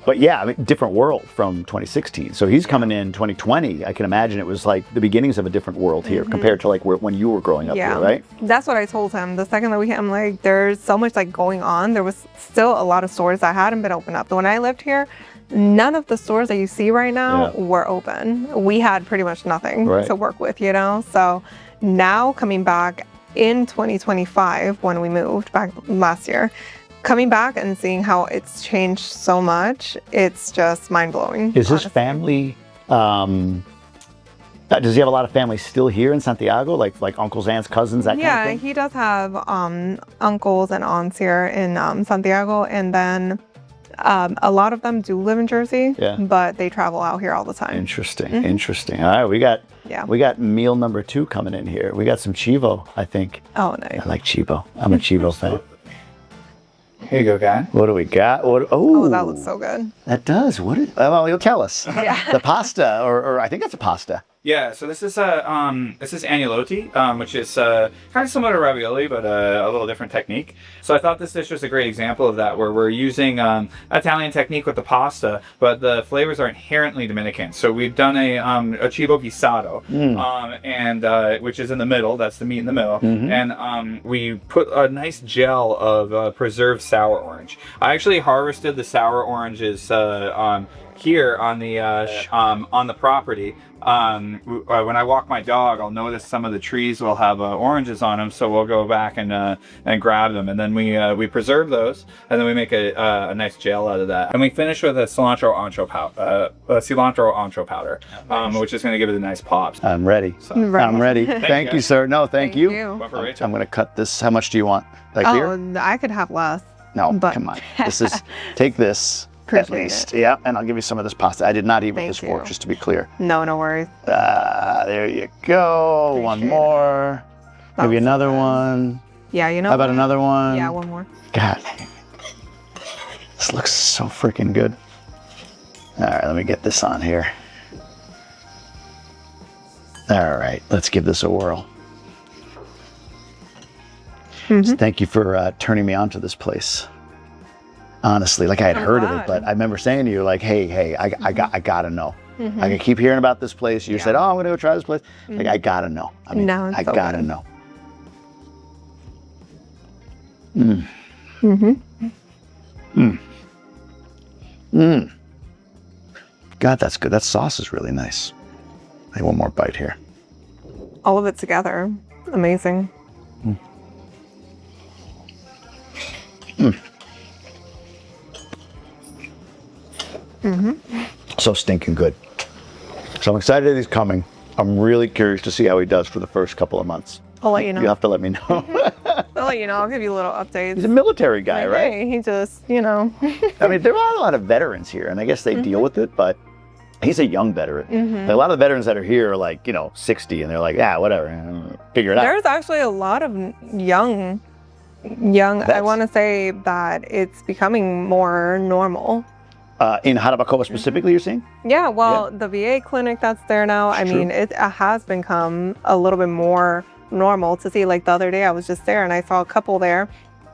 But yeah, I mean, different world from 2016. So he's coming in 2020. I can imagine it was like the beginnings of a different world here compared to like when you were growing up here, right?
That's what I told him. The second that we came, I'm like, there's so much like going on. There was still a lot of stores that hadn't been opened up. But when I lived here, none of the stores that you see right now were open. We had pretty much nothing to work with, you know? So now coming back in 2025, when we moved back last year, coming back and seeing how it's changed so much, it's just mind-blowing.
Is his family, does he have a lot of family still here in Santiago? Like uncles, aunts, cousins, that kind of thing?
Yeah, he does have uncles and aunts here in Santiago, and then a lot of them do live in Jersey, but they travel out here all the time.
Interesting. All right, we got meal number 2 coming in here. We got some chivo, I think.
Oh, nice.
I like chivo. I'm a chivo fan.
Here you go, guy.
What do we got?
Oh, that looks so good.
That does. What is? Well, you'll tell us. The pasta, or I think that's a pasta.
Yeah, so this is agnolotti, which is kind of similar to ravioli, but a little different technique. So I thought this dish was a great example of that, where we're using Italian technique with the pasta, but the flavors are inherently Dominican. So we've done a cibo guisado, and which is in the middle. That's the meat in the middle, and we put a nice gel of preserved sour orange. I actually harvested the sour oranges here on the property. When I walk my dog, I'll notice some of the trees will have oranges on them, so we'll go back and grab them, and then we preserve those, and then we make a nice gel out of that, and we finish with a cilantro ancho powder, which is going to give it a nice pop.
I'm ready.
So.
I'm ready. Thank you, sir. No, thank you.
One for Rachel.
I'm going to cut this. How much do you want? Like here?
I could have less.
No,
but...
come on. Take this. At least. Yeah, and I'll give you some of this pasta. I did not eat with this fork, just to be clear.
No worries.
There you go. One more. Maybe another one.
Yeah, you know.
How about another one?
Yeah, one more.
God. This looks so freaking good. All right, let me get this on here. All right, let's give this a whirl. So thank you for turning me on to this place. Honestly, like I had heard of it, but I remember saying to you, like, hey, I gotta know. I can keep hearing about this place. You said, oh, I'm gonna go try this place. Like, I gotta know. I mean, I gotta know. God, that's good. That sauce is really nice. I have one more bite here.
All of it together, amazing.
So stinking good. So I'm excited that he's coming. I'm really curious to see how he does for the first couple of months.
I'll let you know.
You have to let me know.
I'll let you know. I'll give you little updates.
He's a military guy, right?
Hey, he just, you know.
I mean, there are a lot of veterans here, and I guess they deal with it, but he's a young veteran. Like, a lot of the veterans that are here are like, 60, and they're like, whatever, figure it out.
There's actually a lot of young. I want to say that it's becoming more normal.
In Harabakoa specifically, you're seeing?
Yeah, well, the VA clinic that's there now, I mean, it has become a little bit more normal to see. Like the other day, I was just there and I saw a couple there,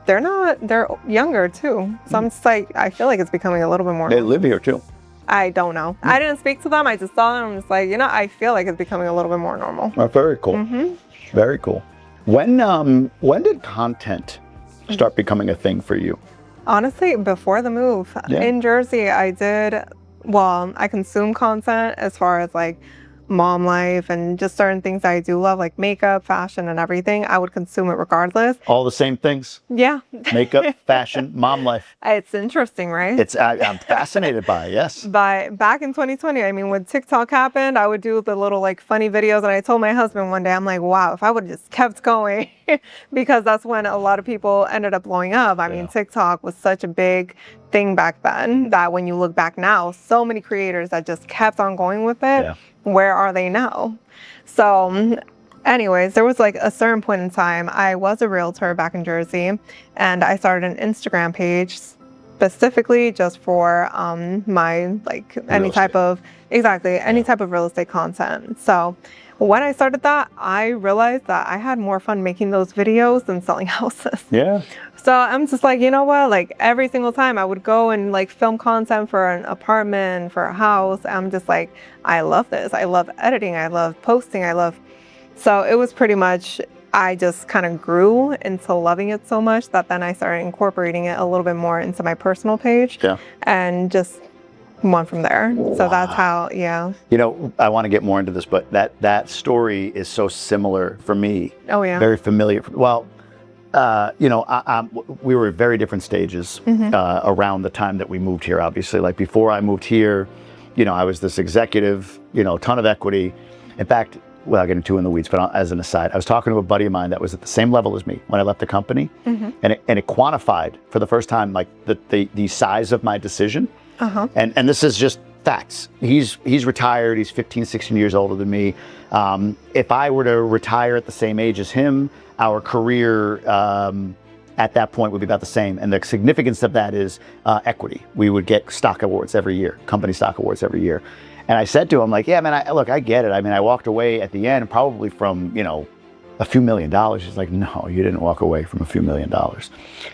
they're younger too. So I'm just like, I feel like it's becoming a little bit more.
They live here too.
I don't know. I didn't speak to them. I just saw them. I'm just like, I feel like it's becoming a little bit more normal.
Oh, very cool. Very cool. When did content start becoming a thing for you?
Honestly, before the move in Jersey, I consume content as far as like mom life and just certain things I do love, like makeup, fashion, and everything. I would consume it regardless.
All the same things?
Yeah.
Makeup, fashion, mom life.
It's interesting, right?
I'm fascinated by it, yes.
But back in 2020, I mean, when TikTok happened, I would do the little like funny videos. And I told my husband one day, I'm like, wow, if I would have just kept going, because that's when a lot of people ended up blowing up. I mean, TikTok was such a big thing back then that when you look back now, so many creators that just kept on going with it. Yeah. Where are they now? So anyways, there was like a certain point in time, I was a realtor back in Jersey, and I started an Instagram page specifically just for my like any type of real estate content. So when I started that, I realized that I had more fun making those videos than selling houses.
Yeah.
So I'm just like, you know what? Like every single time I would go and like film content for an apartment, for a house. I'm just like, I love this. I love editing. I love posting. So it was pretty much, I just kind of grew into loving it so much that then I started incorporating it a little bit more into my personal page and just went from there. Wow. So that's how,
I want to get more into this, but that story is so similar for me. Oh yeah. Very familiar. Well, we were at very different stages around the time that we moved here, obviously. Like before I moved here, I was this executive, ton of equity. In fact, without getting too in the weeds, but as an aside, I was talking to a buddy of mine that was at the same level as me when I left the company. And it quantified for the first time, like the size of my decision. And this is just facts. He's retired. He's 15, 16 years older than me. If I were to retire at the same age as him, our career at that point would be about the same. And the significance of that is equity. We would get stock awards every year, company stock awards every year. And I said to him, like, yeah, man, I get it. I mean, I walked away at the end probably from, a few $1 million. He's like, no, you didn't walk away from a few $1 million.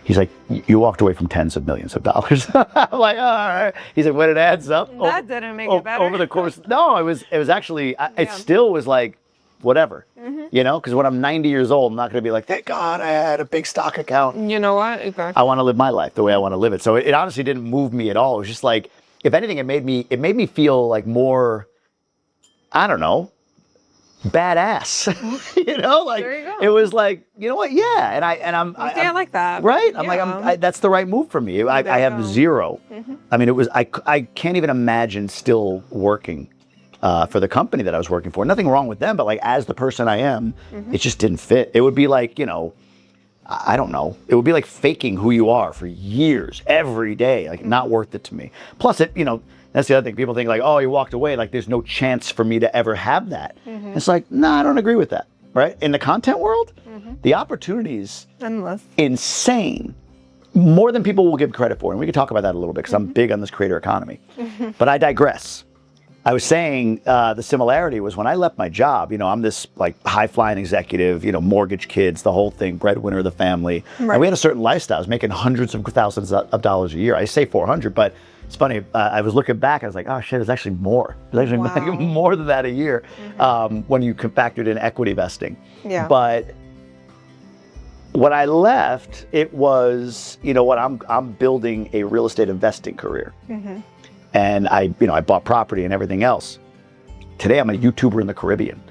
He's like, you walked away from tens of millions of dollars. I'm like, all right. He's like, when it adds up.
That didn't make it better.
Over the course. No, it was actually, it still was like, whatever, because when I'm 90 years old, I'm not going to be like, thank God I had a big stock account.
You know what? Exactly.
I want to live my life the way I want to live it. So it honestly didn't move me at all. It was just like, if anything, it made me feel like more, I don't know, badass. Like there you go. It was like, you know what? Yeah, I
like that.
Right? I'm like, that's the right move for me. I have zero. I mean, it was I can't even imagine still working for the company that I was working for. Nothing wrong with them, but like as the person I am, it just didn't fit. It would be like, I don't know. It would be like faking who you are for years, every day, like not worth it to me. Plus that's the other thing. People think like, oh, you walked away, like there's no chance for me to ever have that. It's like, no, I don't agree with that, right? In the content world, the opportunities, endless, insane, more than people will give credit for. And we can talk about that a little bit because I'm big on this creator economy. But I digress. I was saying the similarity was when I left my job, I'm this like high-flying executive, mortgage kids, the whole thing, breadwinner of the family. Right. And we had a certain lifestyle. I was making hundreds of thousands of dollars a year. I say 400, but it's funny. I was looking back. I was like, oh shit, it's actually more. It's actually making more than that a year when you factored in equity vesting. Yeah. But when I left, it was, I'm building a real estate investing career. And I bought property and everything else. Today, I'm a YouTuber in the Caribbean.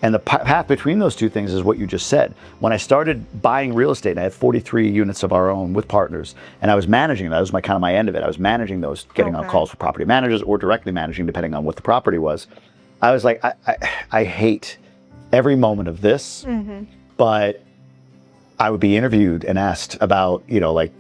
And the path between those two things is what you just said. When I started buying real estate, I had 43 units of our own with partners, and I was managing that. That was my end of it. I was managing those, getting on calls for property managers or directly managing, depending on what the property was. I was like, I hate every moment of this, but I would be interviewed and asked about, like,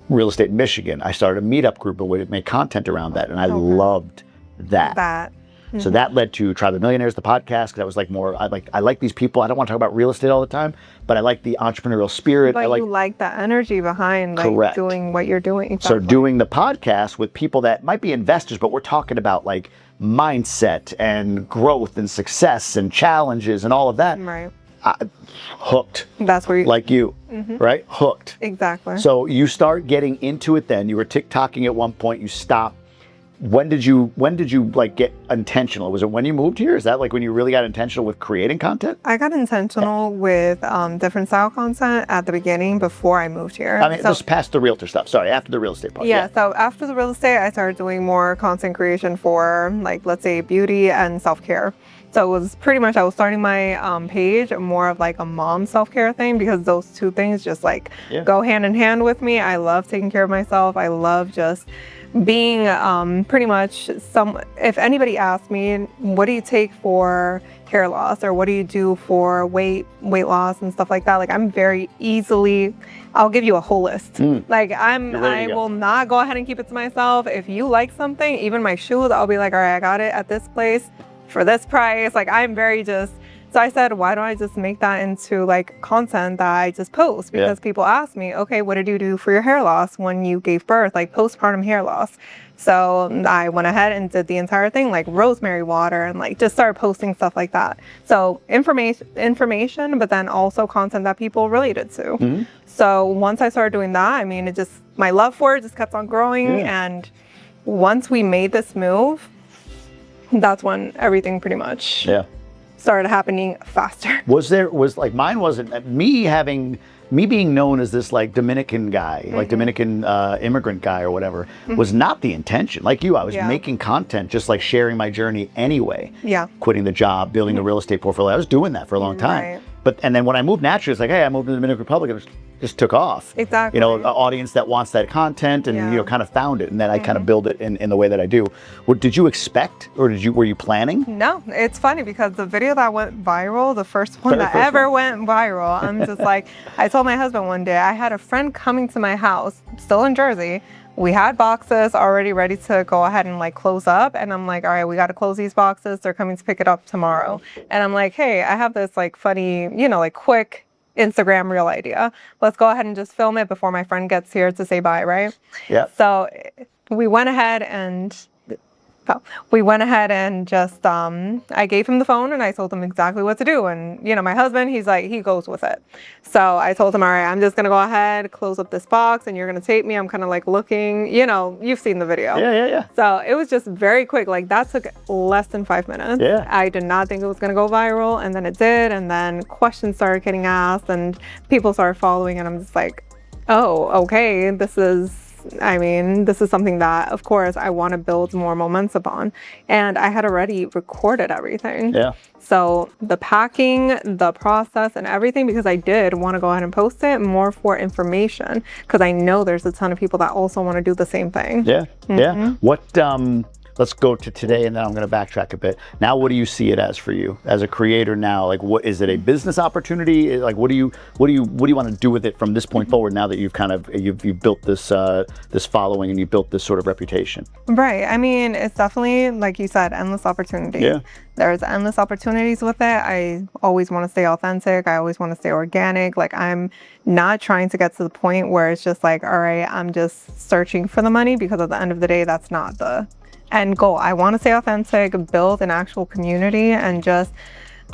real estate in Michigan. I started a meetup group and would make content around that, and I loved that. So that led to Tribe of Millionaires, the podcast. That was like more, I like these people. I don't want to talk about real estate all the time, but I like the entrepreneurial spirit.
But you like the energy behind like doing what you're doing.
Exactly. So doing the podcast with people that might be investors, but we're talking about like mindset and growth and success and challenges and all of that.
Right.
hooked.
That's where you
Like you, right? Hooked.
exactly.
So you start getting into it then. You were TikToking at one point, you stopped. When did you like get intentional? Was it when you moved here? Is that like when you really got intentional with creating content?
I got intentional with different style content at the beginning before I moved here.
I mean, just past the realtor stuff. Sorry, after the real estate part.
Yeah, so after the real estate, I started doing more content creation for, like, let's say beauty and self-care. So it was pretty much, I was starting my page more of like a mom self-care thing, because those two things just like go hand in hand with me. I love taking care of myself. I love just being pretty much if anybody asks me, what do you take for hair loss, or what do you do for weight loss and stuff like that, like I'm very easily, I'll give you a whole list. Like I will not go ahead and keep it to myself. If you like something, even my shoes, I'll be like, all right, I got it at this place for this price. Like I'm very just, so I said, why don't I just make that into like content that I just post? Because people ask me, okay, what did you do for your hair loss when you gave birth, like postpartum hair loss? So I went ahead and did the entire thing, like rosemary water, and like just started posting stuff like that. So information, but then also content that people related to. So once I started doing that, I mean, my love for it just kept on growing. And once we made this move, that's when everything pretty much started happening faster.
Was like, mine wasn't me being known as this like Dominican guy, like Dominican immigrant guy or whatever, was not the intention. Like you, I was making content, just like sharing my journey anyway. Quitting the job, building a real estate portfolio. I was doing that for a long time. And then when I moved naturally, it's like, hey, I moved to the Dominican Republic, and it just took off.
Exactly.
You know, an audience that wants that content, and you know, kind of found it, and then I kind of build it in the way that I do. Did you expect, or were you planning?
No, it's funny because the video that went viral, the first one that ever went viral, I'm just like, I told my husband one day, I had a friend coming to my house, still in Jersey. We had boxes already ready to go ahead and like close up. And I'm like, all right, we got to close these boxes. They're coming to pick it up tomorrow. And I'm like, hey, I have this like funny, you know, like quick Instagram reel idea. Let's go ahead and just film it before my friend gets here to say bye, right? Yeah. So we went ahead and just, I gave him the phone and I told him exactly what to do. And, you know, my husband, he's like, he goes with it. So I told him, all right, I'm just going to go ahead, close up this box, and you're going to tape me. I'm kind of like looking, you know, you've seen the video. Yeah. So it was just very quick. Like that took less than 5 minutes. Yeah. I did not think it was going to go viral, and then it did. And then questions started getting asked and people started following, and I'm just like, oh, okay, this is something that, of course, I want to build more momentum on. And I had already recorded everything. Yeah. So the packing, the process, and everything, because I did want to go ahead and post it more for information, because I know there's a ton of people that also want to do the same thing. Yeah. Yeah. What, let's go to today, and then I'm going to backtrack a bit. Now, what do you see it as for you as a creator now? Like, what is it, a business opportunity? Like, what do you want to do with it from this point forward? Now that you've built this this following and you built this sort of reputation. Right. I mean, it's definitely, like you said, endless opportunities. Yeah. There's endless opportunities with it. I always want to stay authentic. I always want to stay organic. Like, I'm not trying to get to the point where it's just like, all right, I'm just searching for the money, because at the end of the day, that's not the end goal. I want to stay authentic, build an actual community, and just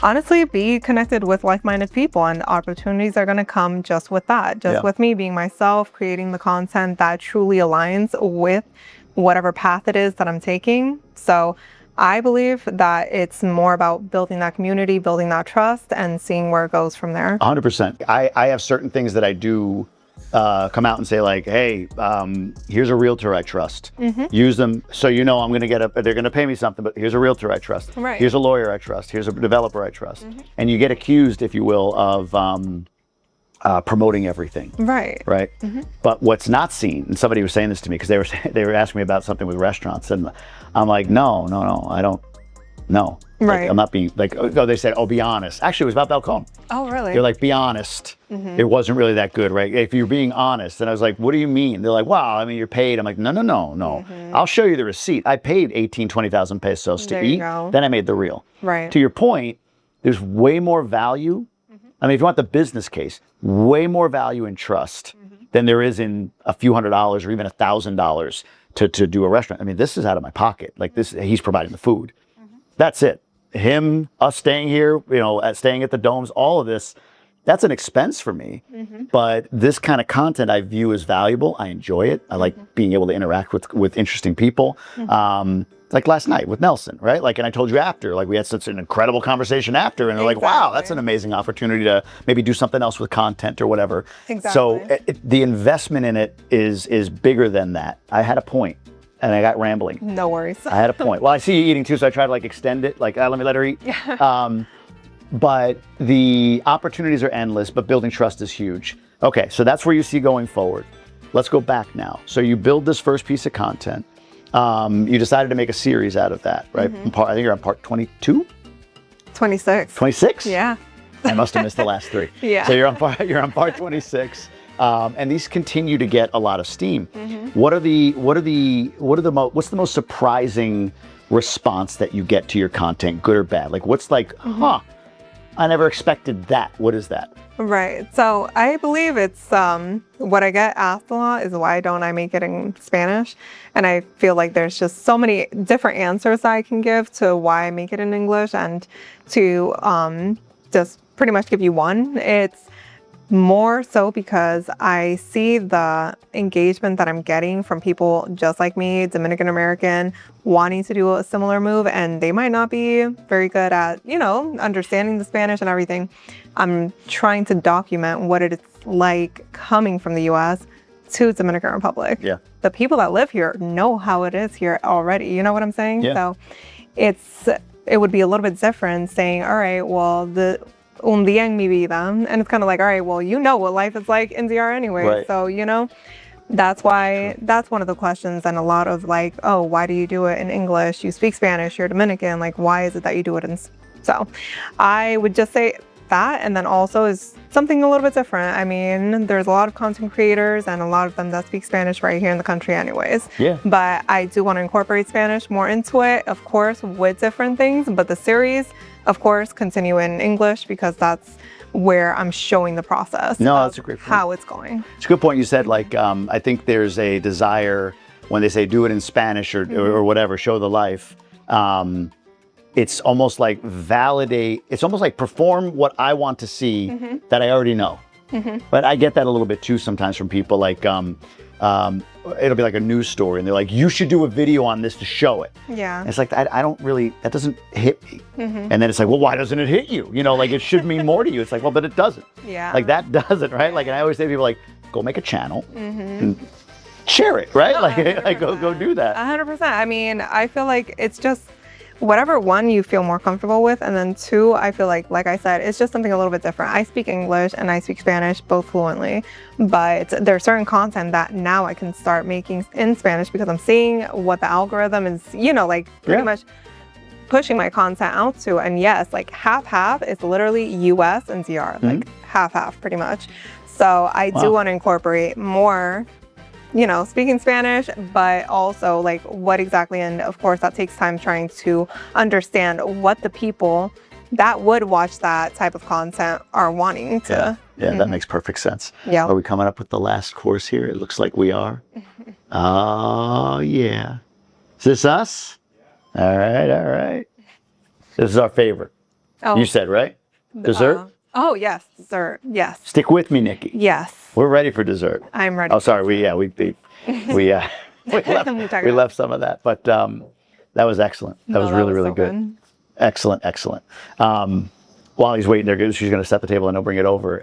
honestly be connected with like-minded people, and opportunities are going to come just with that, with me being myself, creating the content that truly aligns with whatever path it is that I'm taking. So I believe that it's more about building that community, building that trust, and seeing where it goes from there. 100%. I have certain things that I do come out and say, like, hey, here's a realtor I trust. Use them, so you know I'm going to they're going to pay me something, but here's a realtor I trust. Right. Here's a lawyer I trust. Here's a developer I trust. And you get accused, if you will, of promoting everything. Right. Right. But what's not seen, and somebody was saying this to me, because they were asking me about something with restaurants, and I'm like, no, I don't. No. Right. Like, I'm not being like, oh, they said, oh, be honest. Actually, it was about Balcone. Oh, really? They're like, be honest. It wasn't really that good, right? If you're being honest. And I was like, what do you mean? They're like, wow, I mean, you're paid. I'm like, no. I'll show you the receipt. I paid 20,000 pesos to eat. Then I made the reel. Right. To your point, there's way more value. I mean, if you want the business case, way more value in trust than there is in a few $100s or even $1,000 to do a restaurant. I mean, this is out of my pocket. Like this, he's providing the food. That's it.
us staying here, staying at the domes, all of this, that's an expense for me. But this kind of content I view as valuable. I enjoy it. I like being able to interact with interesting people. Like last night with Nelson, right? Like, and I told you after, like we had such an incredible conversation after, and they're like, wow, that's an amazing opportunity to maybe do something else with content or whatever.
Exactly.
So the investment in it is bigger than that. I had a point. And I got rambling.
No worries.
I had a point. Well, I see you eating too, so I try to like extend it. Like, let me let her eat. But the opportunities are endless, but building trust is huge. Okay, so that's where you see going forward. Let's go back now. So you build this first piece of content. You decided to make a series out of that, right? I think you're on part 22?
26.
26?
Yeah.
I must have missed the last 3.
Yeah.
So you're on part 26. And these continue to get a lot of steam. What's the most surprising response that you get to your content, good or bad? Like, what's like, I never expected that. What is that?
Right. So I believe it's what I get asked a lot is why don't I make it in Spanish? And I feel like there's just so many different answers that I can give to why I make it in English, and to just pretty much give you one. It's more so because I see the engagement that I'm getting from people just like me, Dominican American, wanting to do a similar move, and they might not be very good at, understanding the Spanish and everything. I'm trying to document what it's like coming from the US to Dominican Republic.
Yeah.
The people that live here know how it is here already. You know what I'm saying?
Yeah.
So it would be a little bit different saying, all right, well, un día en mi vida. And it's kind of like, all right, well, what life is like in DR anyway.
Right.
So, that's why, that's one of the questions. And a lot of like, oh, why do you do it in English? You speak Spanish, you're Dominican. Like, why is it that you do it in? So I would just say that. And then also is something a little bit different. I mean, there's a lot of content creators and a lot of them that speak Spanish right here in the country anyways.
Yeah.
But I do want to incorporate Spanish more into it, of course, with different things. But the series, of course, continue in English because that's where I'm showing the process.
No, that's a great point.
How it's going.
It's a good point. You said, like, I think there's a desire when they say do it in Spanish or whatever, show the life. It's almost like it's almost like perform what I want to see that I already know. But I get that a little bit too sometimes from people, like, it'll be like a news story and they're like, you should do a video on this to show it.
Yeah.
And it's like, I don't really, that doesn't hit me. And then it's like, well, why doesn't it hit you? Like it should mean more to you. It's like, well, but it doesn't.
Yeah.
Like that doesn't, right? Like, and I always say to people, like, go make a channel and share it, right? Like go do that.
100%. I mean, I feel like it's just whatever one you feel more comfortable with, and then two, I feel like I said, it's just something a little bit different. I speak English and I speak Spanish both fluently, but there's certain content that now I can start making in Spanish because I'm seeing what the algorithm is, pretty much pushing my content out to. And yes, like half is literally US and DR, like half pretty much. So I do want to incorporate more speaking Spanish, but also like what exactly, and of course that takes time trying to understand what the people that would watch that type of content are wanting to.
Yeah, that makes perfect sense.
Yeah.
Are we coming up with the last course here? It looks like we are. Oh, yeah. Is this us? All right. This is our favorite.
Oh.
You said, right? Dessert?
Oh, yes, dessert. Yes.
Stick with me, Nikki.
Yes.
We're ready for dessert.
I'm ready.
Oh, sorry. We left some of that, but that was excellent. That was really
so
good. Excellent. While he's waiting there, she's going to set the table and he'll bring it over.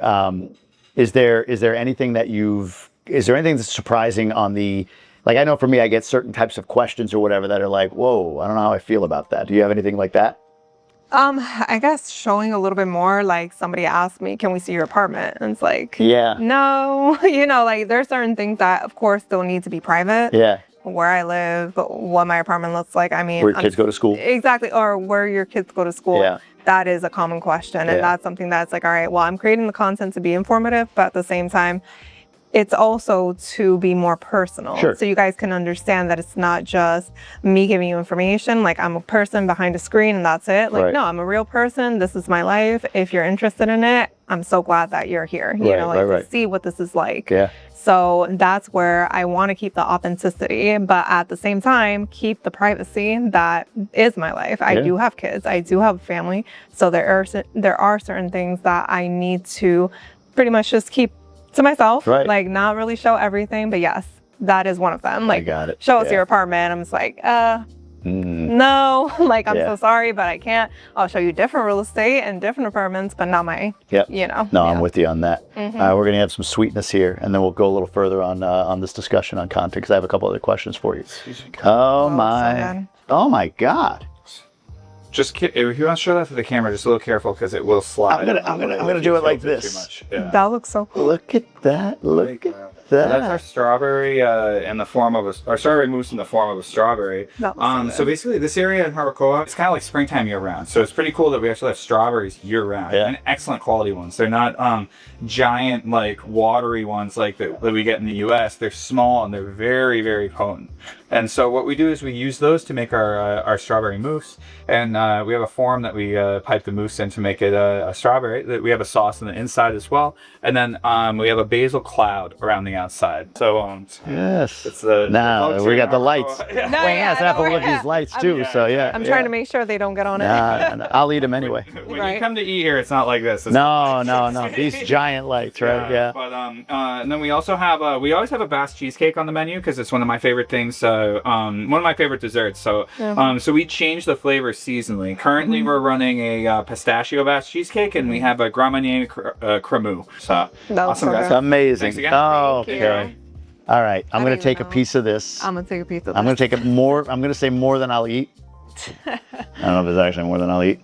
Is there anything that's surprising on the, like, I know for me, I get certain types of questions or whatever that are like, whoa, I don't know how I feel about that. Do you have anything like that?
I guess showing a little bit more, like somebody asked me, can we see your apartment? And it's like, no, like there's certain things that of course still need to be private.
Yeah.
Where I live, what my apartment looks like. I mean,
where your kids go to school.
Exactly. Or where your kids go to school.
Yeah.
That is a common question. And that's something that's like, all right, well, I'm creating the content to be informative, but at the same time, it's also to be more personal.
Sure.
So you guys can understand that it's not just me giving you information, like I'm a person behind a screen and that's it. Like,
Right.
no, I'm a real person. This is my life. If you're interested in it, I'm so glad that you're here. You
Right,
know, like
right.
to see what this is like.
Yeah.
So that's where I want to keep the authenticity, but at the same time, keep the privacy that is my life. I do have kids. I do have a family. So there are certain things that I need to pretty much just keep to myself,
Right.
like not really show everything, but yes, that is one of them. Like,
I got it.
show us
Yeah.
your apartment. I'm just like, no, like, I'm so sorry, but I can't. I'll show you different real estate and different apartments, but not my, you know.
No, I'm with you on that. We're going to have some sweetness here, and then we'll go a little further on this discussion on content, because I have a couple other questions for you. Oh, my. Oh, my God.
Just if you want to show that to the camera, just a little careful because it will slide.
I'm gonna do it like this.
Too much. Yeah.
That looks so cool.
Look at that. Look at
That's our
that.
strawberry in the form of our strawberry mousse in the form of a strawberry. So basically, this area in Harabakoa, it's kind of like springtime year round. So it's pretty cool that we actually have strawberries year round and excellent quality ones. They're not giant like watery ones like that we get in the U.S. They're small and they're very, very potent. And so what we do is we use those to make our strawberry mousse, and we have a form that we pipe the mousse in to make it a strawberry. We have a sauce on the inside as well, and then we have a basil cloud around the outside. So
Yes.
it's the
Now we got the lights.
No,
Well, yes, I have to look at these lights too. So yeah.
I'm trying to make sure they don't get on it.
Nah, I'll eat them anyway.
When you come to eat here, it's not like this. It's
No. These giant lights, right? Yeah.
But and then we also have we always have a Basque cheesecake on the menu because it's one of my favorite things. One of my favorite desserts. So so we change the flavor seasonally. Currently, we're running a pistachio Basque cheesecake, and we have a Grand Marnier cremeux. So awesome, guys.
Amazing.
Thanks again.
Oh, okay. All right. I'm going to take a piece of this.
I'm going to take a piece of this.
I'm going to take more. I'm going to say more than I'll eat. I don't know if it's actually more than I'll eat.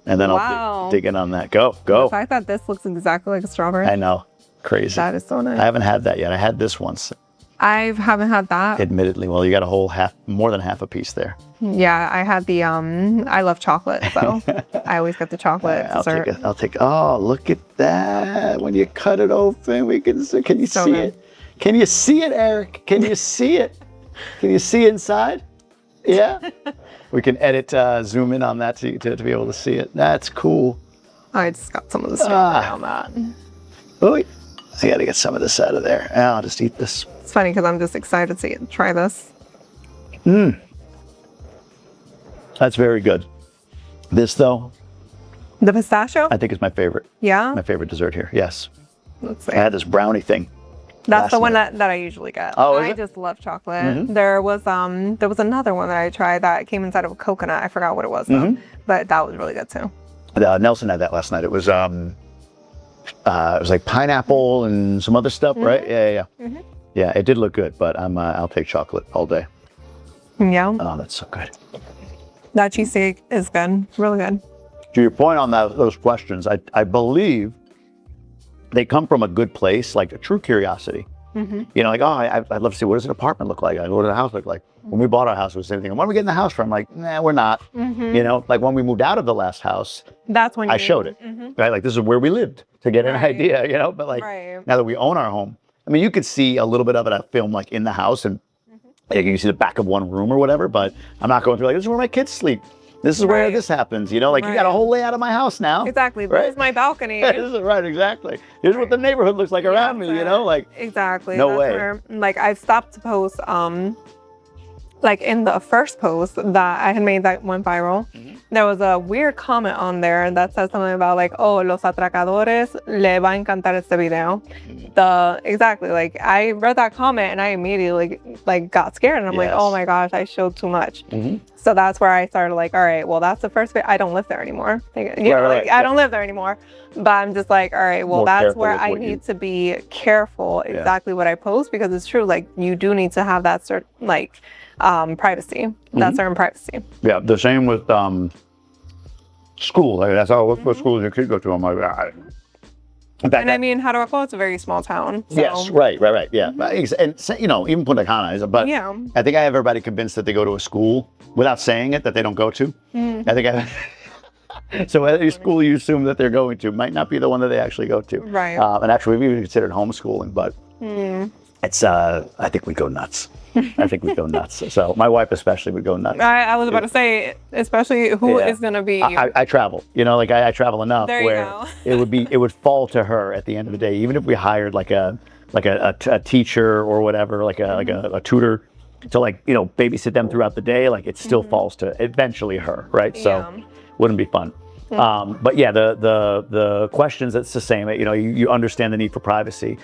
And then I'll dig in on that. Go.
The fact that this looks exactly like a strawberry.
I know. Crazy.
That is so nice.
I haven't had that yet. I had this once.
I haven't had that.
Admittedly. Well, you got a whole more than half a piece there.
Yeah, I had the, I love chocolate, so I always get the chocolate dessert.
I'll take, oh, look at that. When you cut it open, can you see it? Can you see it, Eric? Can you see it? Can you see inside? Yeah? We can edit, zoom in on that to be able to see it. That's cool.
I just got some of the strawberry on that.
Oh, I got to get some of this out of there. I'll just eat this.
It's funny because I'm just excited to try this.
That's very good. This, though,
the pistachio?
I think is my favorite.
Yeah?
My favorite dessert here. Yes.
Let's see.
I had this brownie thing.
That's the one that I usually get.
Oh,
I just love chocolate. There was another one that I tried that came inside of a coconut. I forgot what it was though, but that was really good too.
Nelson had that last night. It was like pineapple and some other stuff, right? Yeah. Yeah, it did look good, but I'll take chocolate all day.
Yeah.
Oh, that's so good.
That cheesesteak is good, really good.
To your point on those questions, I believe they come from a good place, like a true curiosity. You know, like, oh, I'd love to see, what does an apartment look like? What does a house look like? When we bought our house, it was the same thing. When are we getting the house from? Like, nah, we're not. You know, like when we moved out of the last house,
that's when
I showed it, right? Like, this is where we lived to get an idea, you know? But like, now that we own our home, I mean, you could see a little bit of it at film, like in the house, and like, you can see the back of one room or whatever, but I'm not going through like, this is where my kids sleep. This is where this happens, you know? Like, you got a whole layout of my house now.
Exactly. This is my balcony.
This is right, exactly. Here's what the neighborhood looks like around me, you know? Like,
exactly.
No
That's
way.
Where, like, I've stopped to post, like in the first post that I had made that went viral, there was a weird comment on there that says something about like, oh, los atracadores le va a encantar este video. Exactly, like I read that comment and I immediately like got scared and I'm like, oh my gosh, I showed too much. So that's where I started like, all right, well, that's the first bit. I don't live there anymore. Like, I don't live there anymore. But I'm just like, all right, well, that's where I need to be careful exactly what I post, because it's true. Like, you do need to have that certain like privacy, that certain privacy.
Yeah, the same with school. Like, that's what schools your kids go to. I'm like,
and I mean, Harabakoa is a very small town. So.
Yes, right, yeah. And you know, even Punta Cana is, but I think I have everybody convinced that they go to a school without saying it that they don't go to. I think so any school you assume that they're going to might not be the one that they actually go to.
Right.
And actually, we've even considered homeschooling, but it's I think we go nuts. I think we go nuts. So my wife especially would go nuts.
I was about to say, especially who is going to be.
I travel, you know, like I travel enough
There you
where
go.
it would fall to her at the end of the day, even if we hired like a teacher or whatever, like a tutor to like, you know, babysit them throughout the day. Like it still falls to eventually her, right? So wouldn't be fun. But yeah, the questions, it's the same. You know, you understand the need for privacy.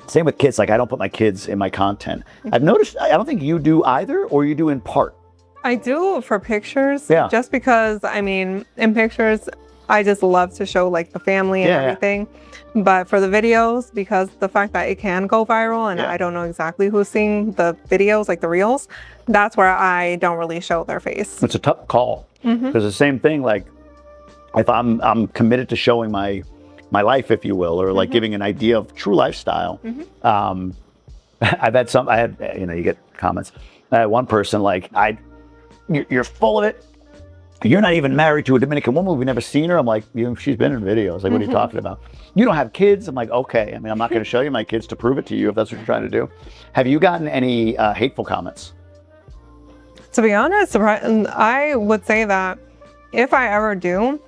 Same with kids. Like I don't put my kids in my content. I've noticed, I don't think you do either, or you do in part.
I do for pictures.
Yeah.
Just because, I mean, in pictures, I just love to show like the family and everything. But for the videos, because the fact that it can go viral and I don't know exactly who's seeing the videos, like the reels, that's where I don't really show their face.
It's a tough call. Because the same thing, like if I'm committed to showing my life, if you will, or like giving an idea of true lifestyle. I had, you know, you get comments. I had one person like, you're full of it. You're not even married to a Dominican woman. We've never seen her. I'm like, she's been in videos. Like, what are you talking about? You don't have kids. I'm like, okay. I mean, I'm not going to show you my kids to prove it to you if that's what you're trying to do. Have you gotten any hateful comments?
To be honest, I would say that if I ever do,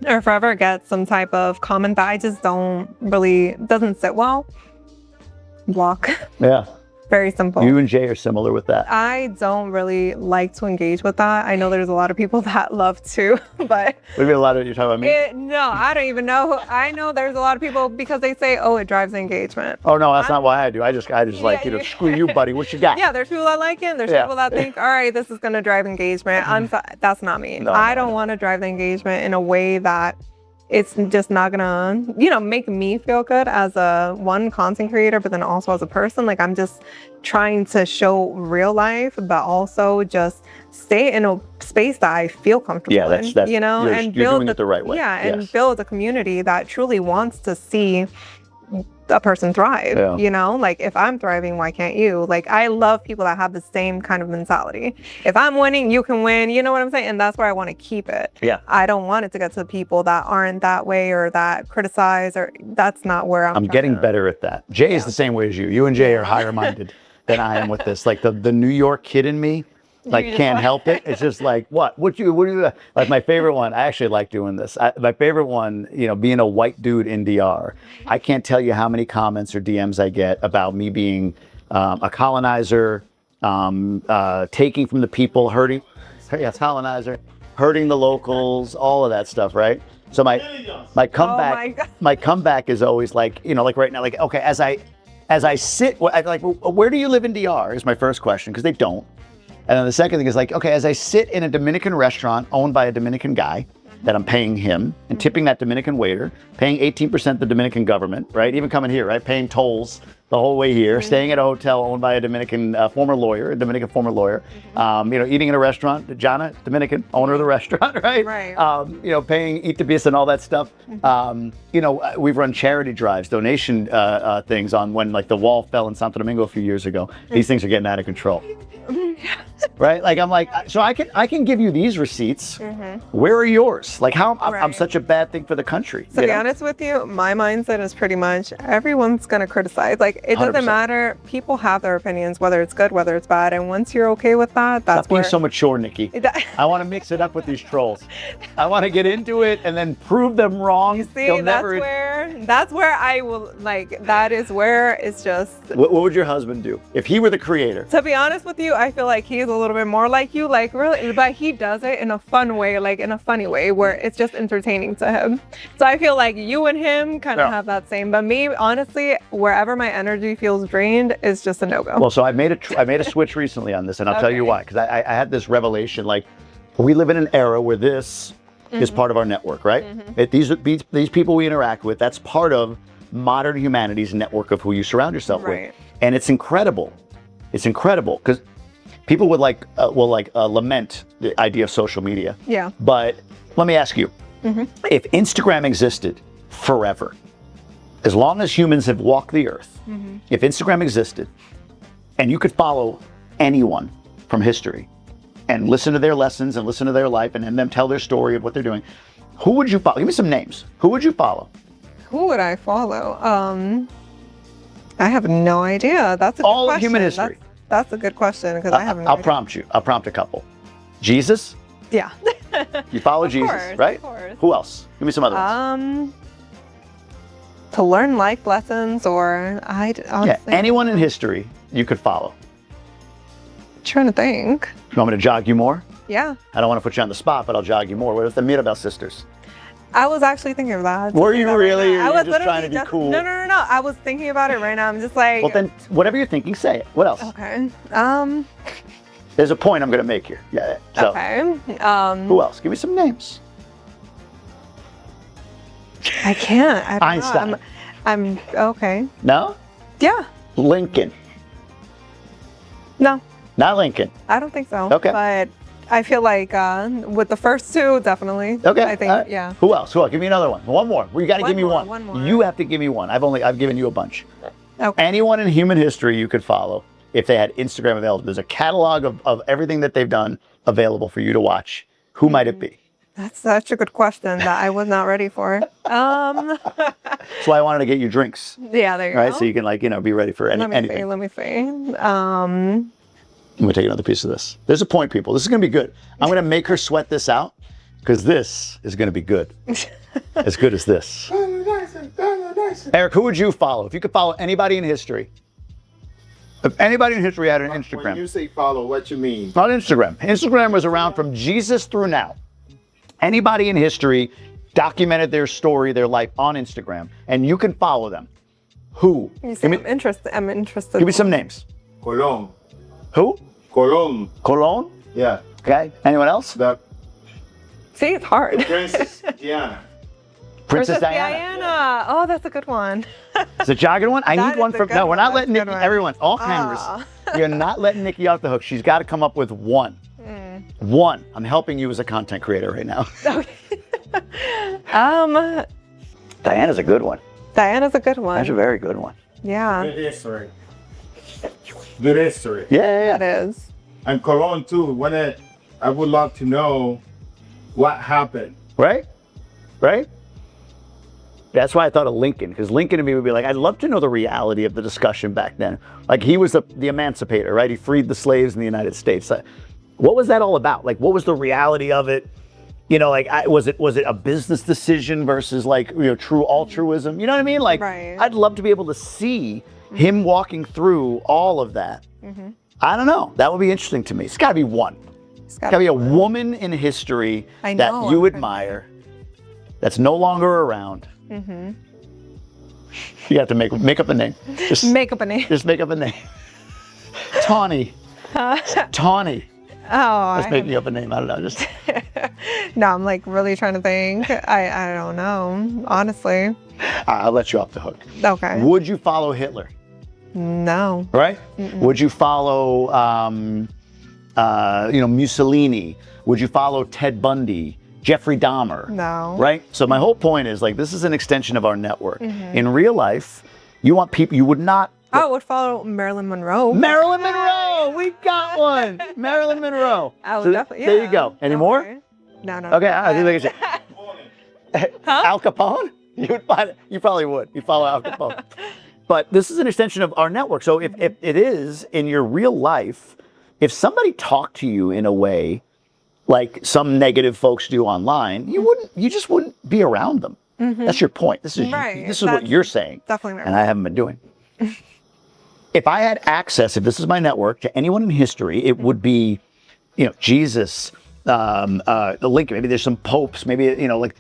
or if I ever get some type of comment that I just doesn't sit well, block.
Yeah.
Very simple.
You and Jay are similar with that.
I don't really like to engage with that. I know there's a lot of people that love to, but
Maybe a lot of you talking about me.
no, I don't even know. I know there's a lot of people because they say, "Oh, it drives engagement."
Oh no, that's not why I do. I just like, you know, screw you, buddy. What you got?
Yeah, there's people that like it. There's people that think, "All right, this is gonna drive engagement." That's not me. I don't want to drive the engagement in a way that it's just not gonna, you know, make me feel good as a content creator, but then also as a person. Like I'm just trying to show real life, but also just stay in a space that I feel comfortable in, you know, and
you're
build
doing it the right way.
Yeah, and build a community that truly wants to see a person thrive, you know, like if I'm thriving, why can't you? Like I love people that have the same kind of mentality. If I'm winning, you can win, you know what I'm saying? And that's where I want to keep it.
Yeah.
I don't want it to get to people that aren't that way or that criticize, or that's not where I'm
getting better at that. Jay is the same way as you. You and Jay are higher minded than I am with this. Like the New York kid in me, like can't help it. It's just like, what do you like? My favorite one, I actually like doing this. My favorite one, you know, being a white dude in DR, I can't tell you how many comments or DMs I get about me being a colonizer, taking from the people, hurting the locals, all of that stuff, right? So my comeback is always like, you know, like right now, like, okay, as I sit, like, where do you live in DR is my first question, because they don't. And then the second thing is like, okay, as I sit in a Dominican restaurant owned by a Dominican guy that I'm paying him and tipping that Dominican waiter, paying 18% the Dominican government, right? Even coming here, right? Paying tolls the whole way here, staying at a hotel owned by a Dominican former lawyer, you know, eating in a restaurant, Jana, Dominican, owner of the restaurant, right?
Right.
You know, paying Eat the Beast and all that stuff. You know, we've run charity drives, donation things on when like the wall fell in Santo Domingo a few years ago. These things are getting out of control. Right? Like I'm like, so I can give you these receipts. Where are yours? Like how I'm such a bad thing for the country.
To be honest with you, my mindset is pretty much everyone's gonna criticize. Like it doesn't
100%.
matter. People have their opinions, whether it's good, whether it's bad. And once you're okay with that, that's
Stop being so mature, Nikki. I want to mix it up with these trolls. I want to get into it and then prove them wrong.
You see, that's where I will, like, that is where it's just.
What would your husband do if he were the creator?
To be honest with you, I feel like he's a little bit more like you, like really, but he does it in a fun way, like in a funny way where it's just entertaining to him. So I feel like you and him kind of have that same, but me, honestly, wherever my energy feels drained is just a no-go.
Well, so I made a switch recently on this, and I'll tell you why, because I had this revelation, like we live in an era where this is part of our network, right? These people we interact with, that's part of modern humanity's network of who you surround yourself with. And it's incredible. It's incredible because people would lament the idea of social media.
Yeah.
But let me ask you, if Instagram existed forever, as long as humans have walked the earth, if Instagram existed and you could follow anyone from history and listen to their lessons and listen to their life and them tell their story of what they're doing, who would you follow? Give me some names. Who would you follow?
Who would I follow? I have no idea. That's a good
All of
question.
human history.
That's a good question because I have no
I'll
idea.
prompt you. I'll prompt a couple. Jesus?
Yeah.
You follow Jesus,
course,
right?
of course.
Who else? Give me some other ones.
To learn life lessons or
Yeah, anyone in history you could follow.
Trying to think.
You want me to jog you more?
Yeah.
I don't want to put you on the spot, but I'll jog you more. What if the Mirabel sisters?
I was actually thinking of that.
Were you really?
I
Or
was
you're just trying to be
literally
cool?
No. I was thinking about it right now. I'm just like.
Well, then, whatever you're thinking, say it. What else?
Okay.
There's a point I'm going to make here. Yeah. So,
Okay.
who else? Give me some names.
I can't. I don't
Einstein.
know. I'm okay.
No?
Yeah.
Lincoln.
No,
Not Lincoln.
I don't think so.
Okay.
But I feel like with the first two, definitely.
Okay.
I think,
all right.
yeah.
Who else? Who else? Give me another one. One more. You got to
One
give me
more,
one.
one more.
You have to give me one. I've given you a bunch.
Okay.
Anyone in human history you could follow if they had Instagram available. There's a catalog of everything that they've done available for you to watch. Who might it be?
That's such a good question that I was not ready for.
That's why I wanted to get you drinks.
Yeah, there you
Right?
go.
So you can be ready for anything.
Let me see.
I'm gonna take another piece of this. There's a point, people. This is gonna be good. I'm gonna make her sweat this out because this is gonna be good. As good as this. Eric, who would you follow? If you could follow anybody in history. If anybody in history had an Instagram.
When you say follow, what you mean?
Not Instagram. Instagram was around from Jesus through now. Anybody in history documented their story, their life on Instagram, and you can follow them. Who?
You see, I'm interested.
Give me some names.
Colón.
Who?
Colón.
Colon?
Yeah.
Okay. Anyone else?
The
See, it's hard.
Princess Diana.
Princess Diana.
Oh, that's a good one.
Is it jogging one? I
That
need one
is a
from.
good
No, we're
one.
not
That's
letting
a good
Nikki.
one.
Everyone, all cameras. You're not letting Nikki off the hook. She's got to come up with one. One. I'm helping you as a content creator right now. Diana's a good one.
Diana's a good one.
That's a very good one.
Yeah,
Good history. Good history.
Yeah.
it is.
And Colón too. I would love to know what happened.
Right? That's why I thought of Lincoln, because Lincoln to me would be like, I'd love to know the reality of the discussion back then. Like he was the emancipator, right? He freed the slaves in the United States. What was that all about? Like, what was the reality of it? You know, like, was it a business decision versus true altruism? You know what I mean? Like,
Right.
I'd love to be able to see him walking through all of that. I don't know. That would be interesting to me. It's got to be one.
It's
Got to be a woman in history
I
that
know,
you
I'm
admire, that's no longer around. You have to make up a name. Just
Make up a name.
Just make up a name. Tawny. Tawny.
Oh,
Just make me up a name. I don't know. Just
no, I'm like really trying to think. I don't know, honestly.
I'll let you off the hook.
Okay.
Would you follow Hitler?
No.
Right? Would you follow Mussolini? Would you follow Ted Bundy? Jeffrey Dahmer?
No.
Right? So my whole point is this is an extension of our network. In real life, you want people you would not.
I would follow Marilyn Monroe.
Marilyn Monroe! We got one! Marilyn Monroe.
I would
So
definitely.
There
yeah.
you go. Any more?
Okay. No.
Okay, I think Al Capone? You probably would. You follow Al Capone. But this is an extension of our network. So if it is in your real life, if somebody talked to you in a way like some negative folks do online, you just wouldn't be around them. That's your point. This is
Right.
This is what you're saying.
Definitely right.
And I haven't been doing. If I had access, if this is my network, to anyone in history, it would be, Jesus, Lincoln. Maybe there's some popes. Maybe like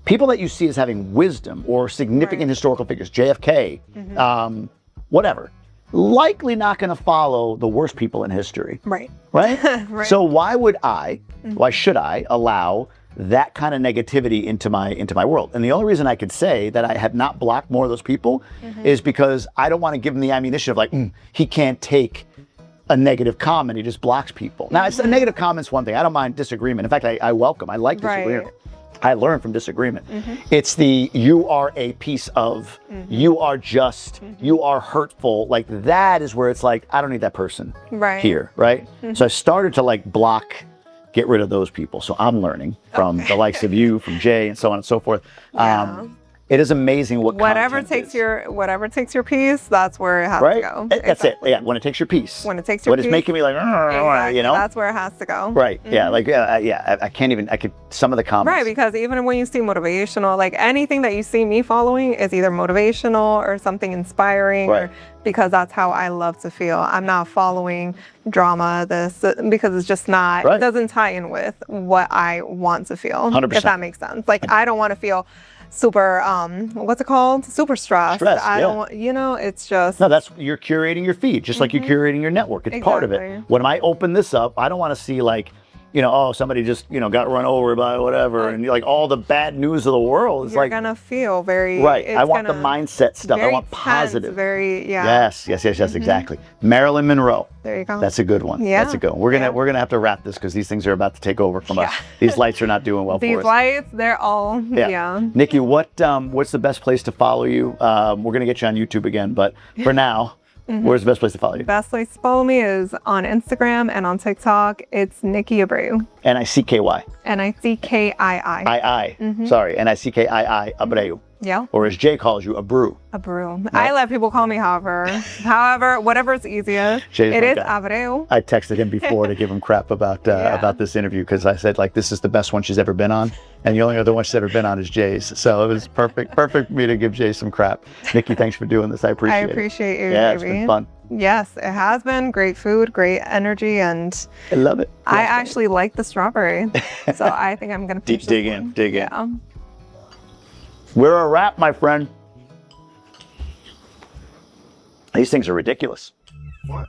people that you see as having wisdom or significant historical figures. JFK, whatever. Likely not going to follow the worst people in history.
Right.
Right?
Right.
So why should I allow that kind of negativity into my world? And the only reason I could say that I have not blocked more of those people is because I don't want to give them the ammunition of he can't take a negative comment. He just blocks people. Now, it's a negative comment's one thing. I don't mind disagreement. In fact, I like disagreement.
Right.
I learn from disagreement. It's you are a piece of, you are just, you are hurtful. Like that is where it's I don't need that person here, right? So I started to block, get rid of those people. So I'm learning from the likes of you, from Jay, and so on and so forth.
Yeah.
It is amazing what
whatever
content
takes
is.
whatever takes your piece, that's where it has
right.
to go.
That's it. Yeah, when it takes your piece.
When it takes your
When
piece,
it's making me like,
exactly,
you know,
that's where it has to go.
right. Yeah, like I can't even. I could some of the comments.
Right, because even when you see motivational, like anything that you see me following is either motivational or something inspiring,
Right.
or because that's how I love to feel. I'm not following drama, this, because it's just not,
Right.
it doesn't tie in with what I want to feel,
100%.
if that makes sense. Like, I don't want to feel super, what's it called? Super stressed. I don't want, you know, it's just.
No, that's you're curating your feed, just like you're curating your network. It's part of it.
Exactly.
When I open this up, I don't want to see like, you know, oh, somebody just, you know, got run over by whatever, and like all the bad news of the world. It's
You're
like
gonna feel very
right.
it's
I want the
gonna-
mindset stuff. I
very
want positive.
tense, very
Yes, exactly. Marilyn Monroe.
There you go.
That's a good one.
Yeah.
That's a good one. We're gonna have to wrap this because these things are about to take over from us. These lights are not doing well
These
for us.
lights, they're all
Nikki, what's the best place to follow you? We're gonna get you on YouTube again, but for now, where's the best place to follow you?
Best place to follow me is on Instagram and on TikTok. It's Nikki Abreu.
Nikki.
Nikii.
Sorry, Nikii Abreu.
Yeah.
Or as Jay calls you, Abreu.
Abreu. I let people call me however, whatever's easiest.
Jay's
It
my
is
guy.
Abreu.
I texted him before to give him crap about this interview because I said like this is the best one she's ever been on, and the only other one she's ever been on is Jay's. So it was perfect for me to give Jay some crap. Nikki, thanks for doing this. I appreciate it.
I appreciate you,
Yeah,
baby.
it's been fun.
Yes, it has been great food, great energy, and
I love it.
I actually like the strawberry. So I think I'm gonna finish
dig
this
in,
one.
dig in.
Yeah.
We're a wrap, my friend. These things are ridiculous.
What?